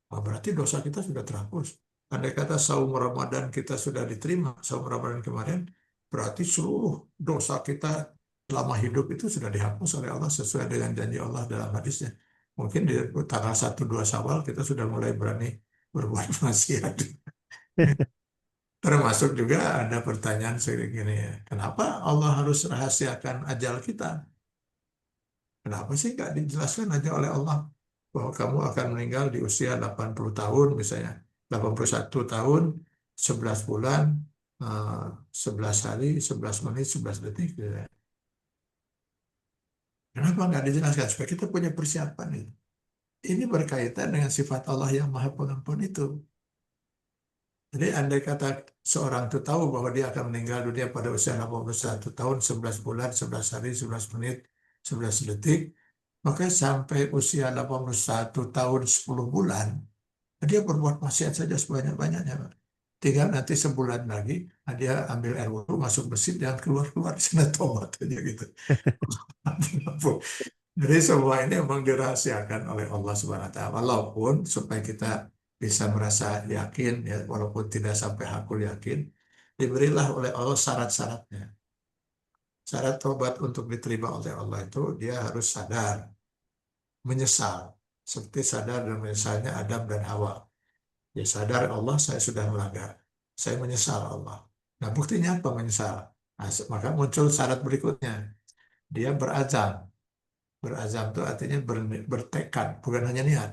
B: berarti dosa kita sudah terhapus. Andai kata saum Ramadan kita sudah diterima, saum Ramadan kemarin, berarti seluruh dosa kita selama hidup itu sudah dihapus oleh Allah sesuai dengan janji Allah dalam hadisnya. Mungkin di tanggal 1-2 Syawal kita sudah mulai berani berbuat maksiat. Termasuk juga ada pertanyaan seperti ini ya, kenapa Allah harus rahasiakan ajal kita? Kenapa sih nggak dijelaskan aja oleh Allah bahwa kamu akan meninggal di usia 80 tahun misalnya, 81 tahun, 11 bulan, eh, 11 hari, 11 menit, 11 detik. Gitu ya. Kenapa nggak dijelaskan? Supaya kita punya persiapan itu. Ini berkaitan dengan sifat Allah yang Maha Pengampun itu. Jadi andai kata seorang itu tahu bahwa dia akan meninggal dunia pada usia 81 tahun, 11 bulan, 11 hari, 11 menit, 11 detik, maka sampai usia 81 tahun, 10 bulan, dia berbuat maksiat saja sebanyak-banyaknya, Pak. Tinggal nanti sebulan lagi, dia ambil air wudhu, masuk masjid, dan keluar-keluar di sana tobat aja gitu. Jadi semua ini memang dirahasiakan oleh Allah Subhanahu wa taala. Walaupun supaya kita bisa merasa yakin ya, walaupun tidak sampai hakul yakin, diberilah oleh Allah syarat-syaratnya. Syarat tobat untuk diterima oleh Allah itu dia harus sadar, menyesal. Seperti sadar dan menyesalnya Adam dan Hawa. Ya sadar Allah saya sudah melanggar. Saya menyesal Allah. Nah buktinya apa menyesal? Nah, maka muncul syarat berikutnya. Dia berazam. Berazam itu artinya bertekad, bukan hanya niat.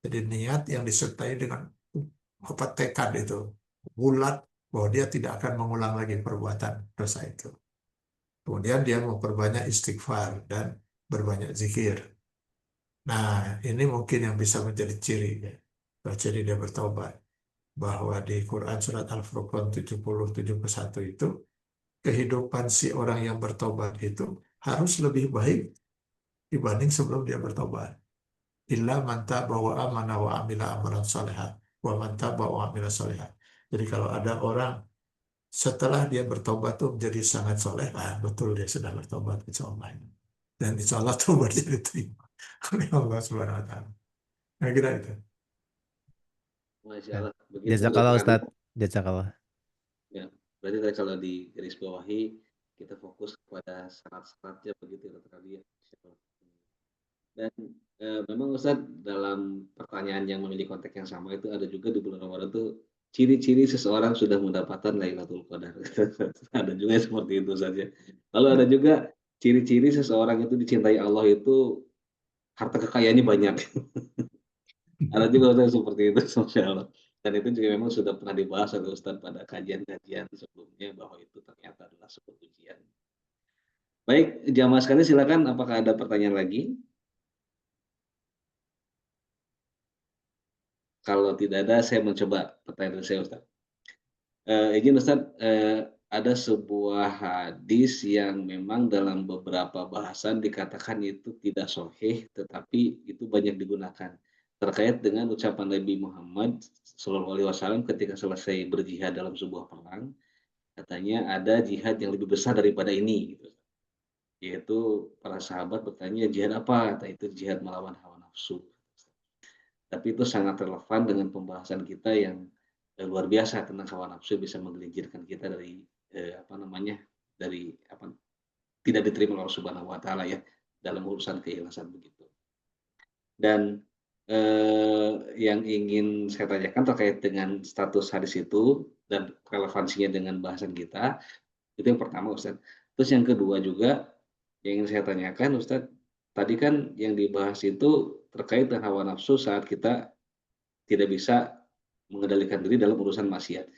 B: Jadi niat yang disertai dengan apa tekad itu bulat bahwa dia tidak akan mengulang lagi perbuatan dosa itu. Kemudian dia memperbanyak istighfar dan berbanyak zikir. Nah, ini mungkin yang bisa menjadi ciri ya. Ciri dia bertobat. Bahwa di Quran surat Al-Furqan 70-71 itu kehidupan si orang yang bertobat itu harus lebih baik dibanding sebelum dia bertobat. Illa man taba wa amana wa amila amalan salihah wa man taba wa amila salihah. Jadi kalau ada orang setelah dia bertobat tuh menjadi sangat soleh, betul dia sudah bertobat insya Allah. Dan insya Allah tobatnya diterima oleh Allah Subhanahu Wa Taala. Nah, kira itu.
A: Masya
C: Ya.
A: Allah. Begitu
C: Jazakallah
A: Dr. Adib.
C: Ustadz. Jazakallah.
A: Ya, berarti tadi kalau di garis bawahi kita fokus kepada syarat-syaratnya begitu Dr. Adib. Ya. Insya Allah. Dan memang Ustaz dalam pertanyaan yang memiliki konteks yang sama itu ada juga di bulan Ramadan itu ciri-ciri seseorang sudah mendapatkan Lailatul Qadar. Ada juga yang seperti itu saja. Lalu ada juga ciri-ciri seseorang itu dicintai Allah itu harta kekayaannya banyak. Ada juga Ustaz yang seperti itu, Masya Allah. Dan itu juga memang sudah pernah dibahas oleh Ustaz pada kajian-kajian sebelumnya bahwa itu ternyata adalah sebuah ujian. Baik, jamaah sekalian silakan apakah ada pertanyaan lagi? Kalau tidak ada, saya mencoba pertanyaan dari saya, Ustaz. Izin Ustaz, ada sebuah hadis yang memang dalam beberapa bahasan dikatakan itu tidak sahih, tetapi itu banyak digunakan. Terkait dengan ucapan Nabi Muhammad SAW ketika selesai berjihad dalam sebuah perang, katanya ada jihad yang lebih besar daripada ini, gitu. Yaitu para sahabat bertanya, jihad apa? Kata itu jihad melawan hawa nafsu. Tapi itu sangat relevan dengan pembahasan kita yang luar biasa tentang hawa nafsu bisa menggelincirkan kita dari apa namanya dari apa tidak diterima oleh Allah Subhanahu Wa Taala ya dalam urusan keikhlasan begitu. Dan yang ingin saya tanyakan terkait dengan status hadis itu dan relevansinya dengan bahasan kita itu yang pertama Ustaz. Terus yang kedua juga yang ingin saya tanyakan Ustaz, tadi kan yang dibahas itu terkait dengan hawa nafsu saat kita tidak bisa mengendalikan diri dalam urusan maksiat.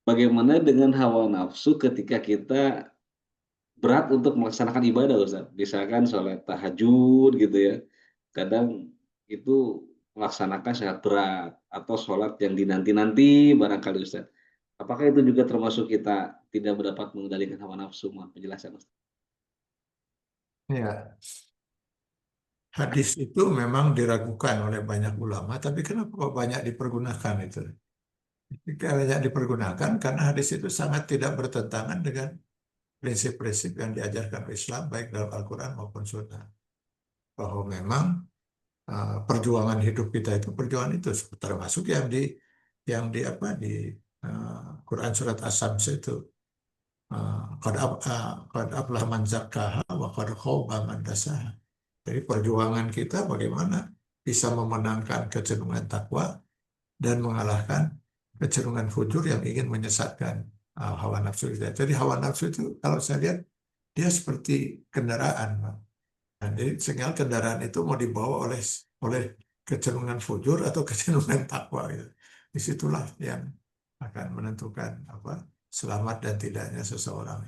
A: Bagaimana dengan hawa nafsu ketika kita berat untuk melaksanakan ibadah Ustaz? Misalkan sholat tahajud gitu ya, kadang itu melaksanakan sangat berat atau sholat yang dinanti-nanti barangkali Ustaz. Apakah itu juga termasuk kita tidak dapat mengendalikan hawa nafsu? Mohon penjelasan Ustaz.
B: Ya, hadis itu memang diragukan oleh banyak ulama, tapi kenapa kok banyak dipergunakan itu? Banyak dipergunakan karena hadis itu sangat tidak bertentangan dengan prinsip-prinsip yang diajarkan Islam baik dalam Al-Quran maupun Sunnah. Bahwa memang perjuangan hidup kita itu perjuangan itu termasuk yang di apa di Quran surat As-Sams itu qad aflaha man zakkaha wa qad khaba man dassaha. Jadi perjuangan kita bagaimana bisa memenangkan kecenderungan takwa dan mengalahkan kecenderungan fujur yang ingin menyesatkan hawa nafsu kita. Jadi hawa nafsu itu kalau saya lihat dia seperti kendaraan, Pak. Nah, jadi sinyal kendaraan itu mau dibawa oleh kecenderungan fujur atau kecenderungan takwa gitu. Disitulah yang akan menentukan apa selamat dan tidaknya seseorang.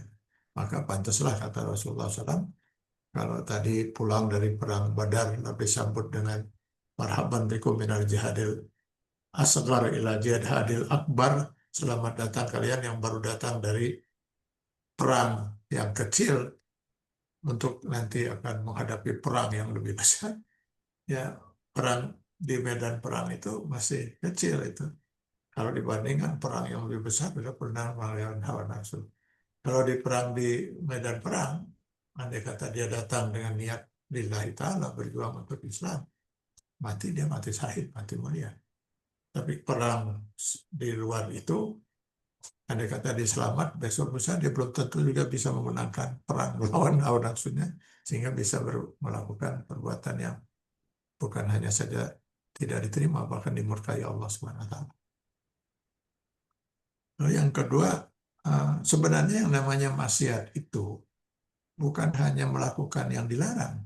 B: Maka pantaslah kata Rasulullah SAW, kalau tadi pulang dari perang Badar Nabi sambut dengan marhaban bikum minal jihadil asghar ila jihadil akbar, selamat datang kalian yang baru datang dari perang yang kecil untuk nanti akan menghadapi perang yang lebih besar. Ya, perang di medan perang itu masih kecil itu. Kalau dibandingkan perang yang lebih besar, sudah pernah melawan hawa nafsu. Kalau di perang di medan perang, andai kata dia datang dengan niat lillahi ta'ala, berjuang untuk Islam, mati dia mati syahid, mati mulia. Tapi perang di luar itu, andai kata dia selamat, besok lusa dia belum tentu juga bisa memenangkan perang melawan hawa nafsunya, sehingga bisa melakukan perbuatan yang bukan hanya saja tidak diterima, bahkan dimurkai Allah Subhanahu wa taala. Lalu yang kedua, sebenarnya yang namanya maksiat itu bukan hanya melakukan yang dilarang.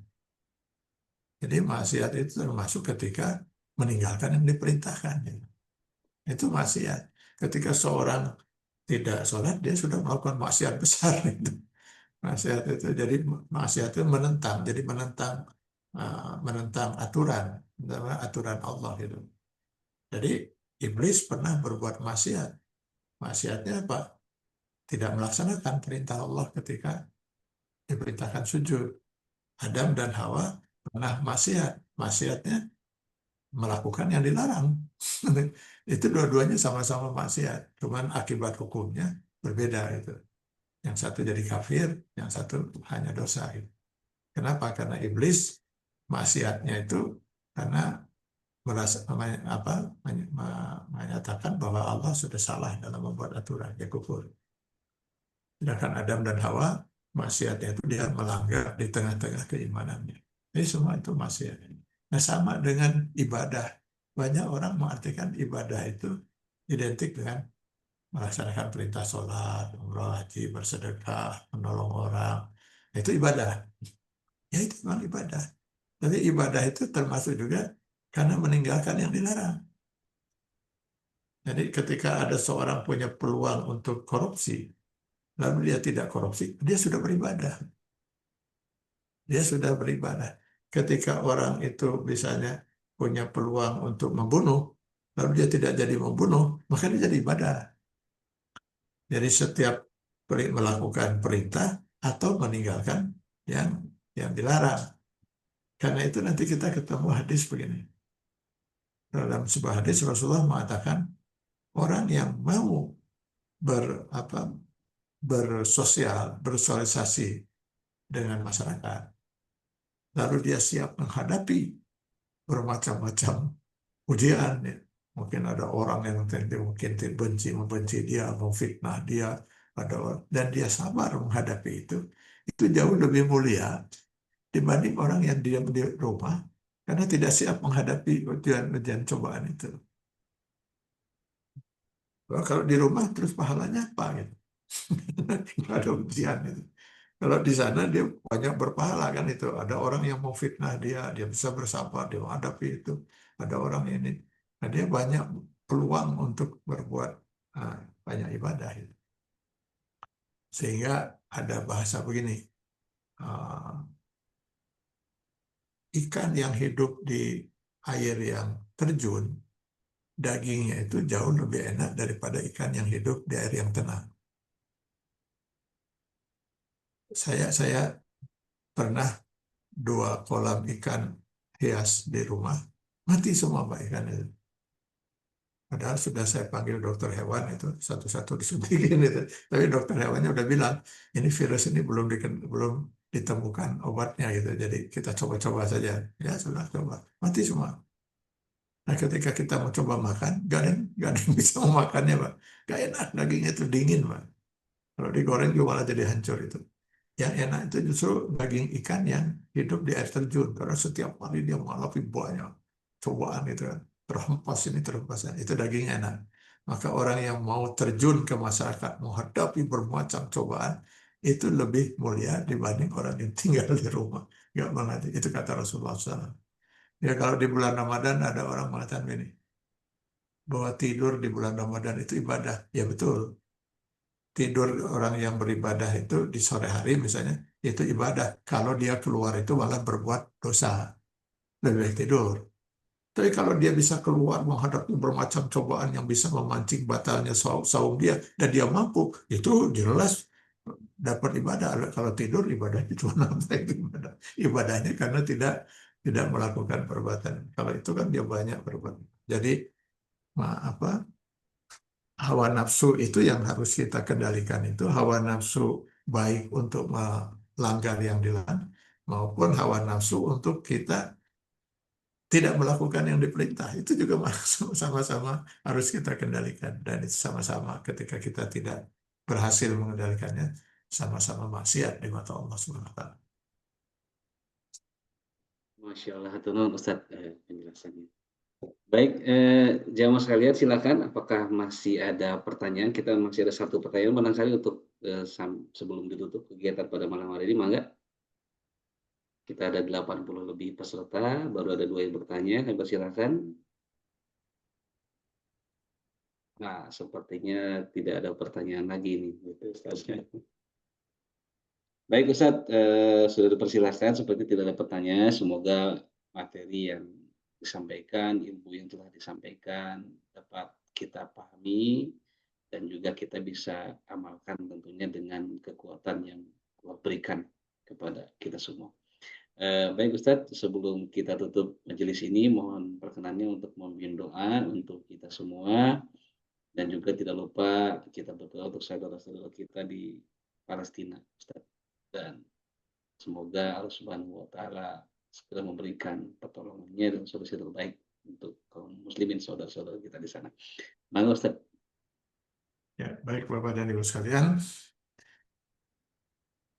B: Jadi maksiat itu termasuk ketika meninggalkan yang diperintahkan. Itu maksiat. Ketika seorang tidak sholat, dia sudah melakukan maksiat besar. Itu. Maksiat itu jadi maksiat itu menentang, jadi menentang aturan, aturan Allah gitu. Jadi iblis pernah berbuat maksiat. Maksiatnya apa? Tidak melaksanakan perintah Allah ketika diperintahkan sujud. Adam dan Hawa pernah maksiat. Maksiatnya melakukan yang dilarang. Itu dua-duanya sama-sama maksiat. Cuman akibat hukumnya berbeda itu. Yang satu jadi kafir, yang satu hanya dosa. Gitu. Kenapa? Karena iblis maksiatnya itu karena merasa menyatakan bahwa Allah sudah salah dalam membuat aturan, dia kufur. Sedangkan Adam dan Hawa maksiatnya itu dia melanggar di tengah-tengah keimanannya. Jadi semua itu maksiat. Nah sama dengan ibadah. Banyak orang mengartikan ibadah itu identik dengan melaksanakan perintah sholat, umrah, haji, bersedekah, menolong orang. Itu ibadah. Ya itu memang ibadah. Tapi ibadah itu termasuk juga karena meninggalkan yang dilarang. Jadi ketika ada seorang punya peluang untuk korupsi, lalu dia tidak korupsi, dia sudah beribadah. Dia sudah beribadah. Ketika orang itu misalnya punya peluang untuk membunuh, lalu dia tidak jadi membunuh, maka dia jadi ibadah. Jadi setiap melakukan perintah atau meninggalkan yang dilarang. Karena itu nanti kita ketemu hadis begini. Dalam sebuah hadis Rasulullah mengatakan orang yang mau bersosial, bersosialisasi dengan masyarakat, lalu dia siap menghadapi bermacam-macam ujian. Ya. Mungkin ada orang yang mungkin membenci dia, memfitnah dia, dan dia sabar menghadapi itu jauh lebih mulia dibanding orang yang diam di rumah karena tidak siap menghadapi ujian cobaan itu. Kalau di rumah terus pahalanya apa gitu? Nggak ada ujian itu. Kalau di sana dia banyak berpahala kan itu. Ada orang yang mau fitnah dia bisa bersabar, dia menghadapi itu. Ada orang ini, nah dia banyak peluang untuk berbuat banyak ibadah. Gitu. Sehingga ada bahasa begini, ikan yang hidup di air yang terjun, dagingnya itu jauh lebih enak daripada ikan yang hidup di air yang tenang. Saya pernah 2 kolam ikan hias di rumah, mati semua Pak ikan itu. Padahal sudah saya panggil dokter hewan itu satu-satu disuntikin itu. Tapi dokter hewannya udah bilang, ini virus ini belum ditemukan obatnya gitu. Jadi kita coba-coba saja. Ya sudah coba, mati semua. Nah ketika kita mau coba makan, gak ada yang bisa memakannya Pak. Gak enak, dagingnya itu dingin Pak. Kalau digoreng juga malah jadi hancur itu. Yang enak itu justru daging ikan yang hidup di air terjun. Karena setiap kali dia menghadapi banyak cobaan itu kan. Terhempas ini, terhempas ini. Itu daging enak. Maka orang yang mau terjun ke masyarakat, menghadapi bermacam cobaan, itu lebih mulia dibanding orang yang tinggal di rumah. Nggak mengerti. Itu kata Rasulullah SAW. Ya kalau di bulan Ramadan ada orang mengatakan ini, bahwa tidur di bulan Ramadan itu ibadah. Ya betul. Tidur orang yang beribadah itu di sore hari misalnya, itu ibadah. Kalau dia keluar itu malah berbuat dosa. Lebih baik tidur. Tapi kalau dia bisa keluar menghadapi bermacam cobaan yang bisa memancing batalnya saum dia, dan dia mampu, itu jelas dapat ibadah. Kalau tidur ibadahnya cuma apa itu ibadah? Ibadahnya karena tidak melakukan perbuatan. Kalau itu kan dia banyak perbuatan. Jadi apa hawa nafsu itu yang harus kita kendalikan, itu hawa nafsu baik untuk melanggar yang dilarang maupun hawa nafsu untuk kita tidak melakukan yang diperintah. Itu juga sama-sama harus kita kendalikan, dan itu sama-sama ketika kita tidak berhasil mengendalikannya, sama-sama maksiat di mata Allah Subhanahu wa taala.
A: Masya Allah, hatur nuhun Ustaz penjelasannya. Baik, jamaah sekalian silakan, apakah masih ada pertanyaan? Kita masih ada satu pertanyaan barangkali untuk sebelum ditutup kegiatan pada malam hari ini, mangga. Kita ada 80 lebih peserta, baru ada 2 yang bertanya, kami persilakan. Nah, sepertinya tidak ada pertanyaan lagi nih, gitu, Ustaz. Baik Ustaz, sudah dipersilahkan seperti tidak ada pertanyaan, semoga materi yang disampaikan, ilmu yang telah disampaikan dapat kita pahami dan juga kita bisa amalkan tentunya dengan kekuatan yang Allah berikan kepada kita semua. Baik Ustadz, sebelum kita tutup majelis ini, mohon perkenannya untuk memimpin doa untuk kita semua dan juga tidak lupa kita berdoa untuk saudara-saudara kita di Palestina, Ustadz. Dan semoga Allah Subhanahu wa taala segera memberikan pertolongannya dan solusi terbaik untuk kaum muslimin saudara-saudara kita di sana. Mangga Ustaz.
B: Ya, baik Bapak dan Ibu sekalian,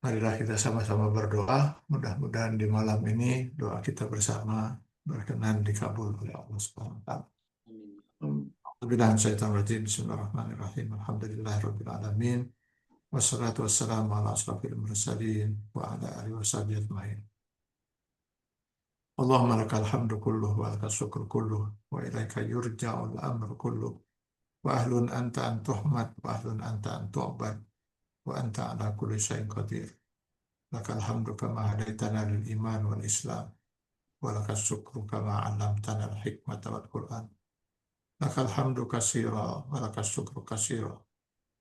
B: marilah kita sama-sama berdoa. Mudah-mudahan di malam ini doa kita bersama berkenan dikabul oleh Allah Subhanahu wa taala. Bismillahirrahmanirrahim. Alhamdulillahirabbil alamin. Wassalatu wassalamu ala asrofil mursalin wa ala alihi washabihi ajmain. Allahumma lakal hamdu kulluh wa lakal syukru kulluh wa ilaika yurja'ul amru kulluh wa ahlun anta an tuhmad wa ahlun anta an tu'bad wa anta ala kulli syai'in qadir. Lakal hamdu kama hadaitana lil iman wal islam wa lakal syukru kama 'allamtana al hikmata wal qur'an. Lakal hamdu katsira wa lakal syukru katsira.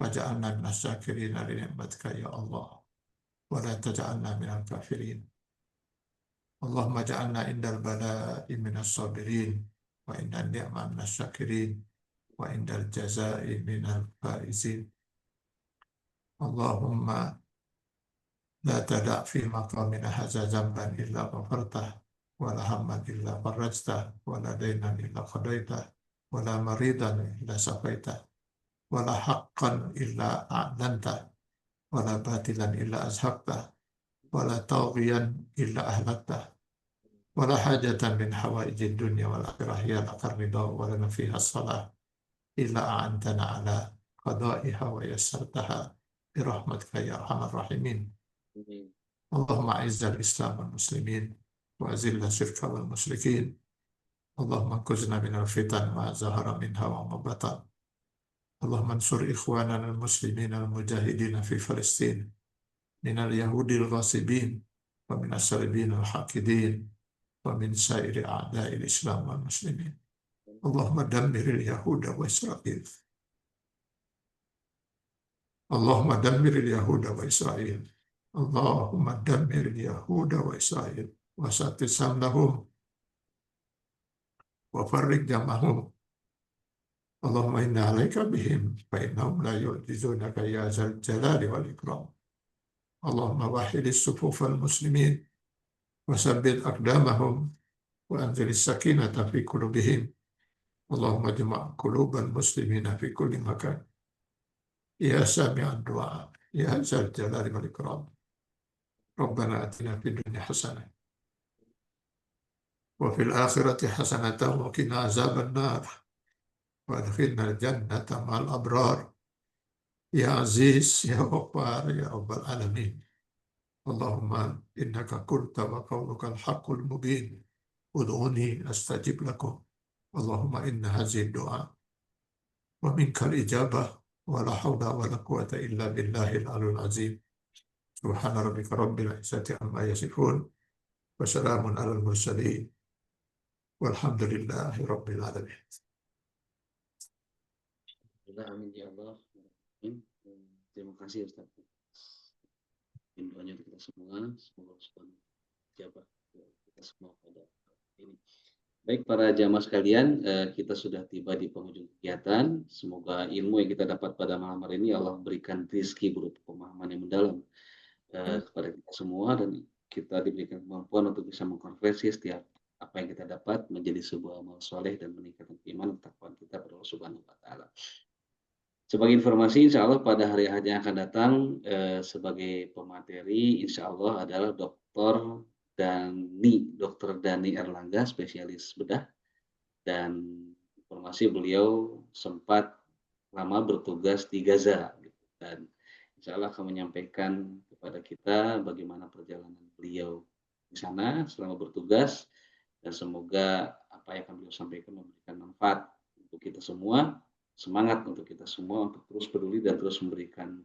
B: Waja'alna minas syakirina li ni'matika ya Allah wa la taj'alna minal kafirin. Allahumma ja'alna indal bala'i minas sabirin wa indal ni'ma minas syakirin wa indal jaza'i minal faizin. Allahumma la tada' fi maqamina hadza zamban illa ghafartah wa la hamman illa farajtah wa la daynan illa qadaitah wa la maridan illa safaitah wa la haqqan illa a'lantah wa la batilan illa azhabtah wa la taghiyan illa ahlaktah wa la hajatan min hawaijid dunya wal akhirah ya lakar ridha wa lana fiha salah illa a'antana ala qada'iha wa yassartaha birahmatika ya arhamar rahimin. Allahumma a'izzal islam wal muslimin wa azilla syirka wal musyrikin. Allahumma kuzna minal fitan ma zahara minha wa ma batan. Allahumma ansur ikhwanana al-muslimin al-mujahidin fi Palestin minal yahudil ghasibin wa minas salibin al-haqidin wa min sairi a'da'il islam wal muslimin. Allahumma dammiril yahuda wa isra'il. Allahumma dammiril yahuda wa isra'il. Allahumma dammiril yahuda wa isra'il wa satit samlahum wa farrik jamahum. Allahumma inna alaika bihim fa innahum la yu'jizunaka ya zal jalali wal ikram. Allahumma wahidis sufufal muslimin wa sabbit aqdamahum wa anzilis sakinata fi qulubihim. Allahumma jama' qulubal muslimina fi kulli makan. Ya sami'ad du'a ya zal jalali wal ikram. Rabbana atina fid dunya hasanah wa fil akhirati hasanatan wa qina azaban nar. Wadkhilna jannata ma'al abrar. Ya Aziz, Ya Ghaffar, Ya Rabbal Alamin. Allahumma innaka qulta wa qawluka al-haqqul mubin. Ud'uni astajib lakum. Allahumma inna hazihi du'a wa minka al-ijabah wa la hawla wa la quwwata illa billahi al-'aliyyil 'azim. Subhana rabbika rabbil 'izzati amma yasifun wa salamun 'alal mursalin Walhamdulillahi Rabbil Alamin.
A: Amin ya Allah. Amin. Terima kasih Ustaz. Doanya untuk kita semua, semoga Subhanahu jabah kita semua pada ini. Baik para jamaah sekalian, kita sudah tiba di penghujung kegiatan. Semoga ilmu yang kita dapat pada malam hari ini Allah berikan rezeki berupa pemahaman yang mendalam kepada kita semua, dan kita diberikan kemampuan untuk bisa mengkonversi setiap apa yang kita dapat menjadi sebuah amal soleh dan meningkatkan iman dan takwa kita kepada Allah Subhanahu wa taala. Sebagai informasi, insya Allah pada hari-hari yang akan datang sebagai pemateri, insya Allah adalah Dr. Dani Erlangga, spesialis bedah, dan informasi beliau sempat lama bertugas di Gaza, dan insya Allah akan menyampaikan kepada kita bagaimana perjalanan beliau di sana selama bertugas, dan semoga apa yang akan beliau sampaikan memberikan manfaat untuk kita semua. Semangat untuk kita semua untuk terus peduli dan terus memberikan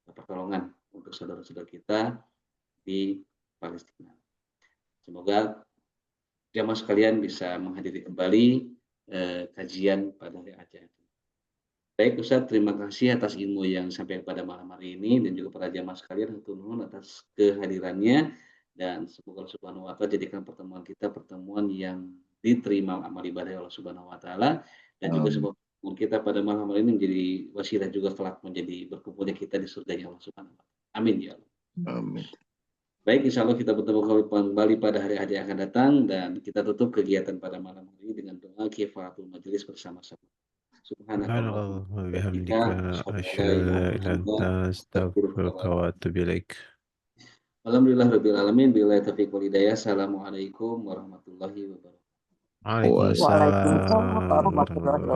A: pertolongan untuk saudara-saudara kita di Palestina. Semoga jamaah sekalian bisa menghadiri kembali kajian pada hari Aceh. Baik Ustaz, terima kasih atas ilmu yang sampai pada malam hari ini, dan juga para jamaah sekalian hatur nuhun atas kehadirannya, dan semoga Allah Subhanahu wa taala jadikan pertemuan kita pertemuan yang diterima amal ibadah Allah Subhanahu wa taala, dan juga semoga kita pada malam hari ini menjadi wasilah juga kelak menjadi berkumpulnya kita di surganya Allah Subhanahu wa taala. Amin ya Allah.
B: Amin.
A: Baik, insya Allah kita bertemu kembali pada hari-hari yang akan datang, dan kita tutup kegiatan pada malam hari ini dengan doa kifaratul majelis bersama-sama.
C: Subhanallah wa bihamdika
A: Subhanallah.
C: asyhadu an la ilaha illa anta astaghfiruka wa atubu ilaik.
A: Alhamdulillah rabbil alamin, billahi taufiq wal hidayah. Assalamualaikum warahmatullahi wabarakatuh.
C: Waalaikumsalam
D: Waalaikumsalam warahmatullahi
C: warahmatullahi wabarakatuh.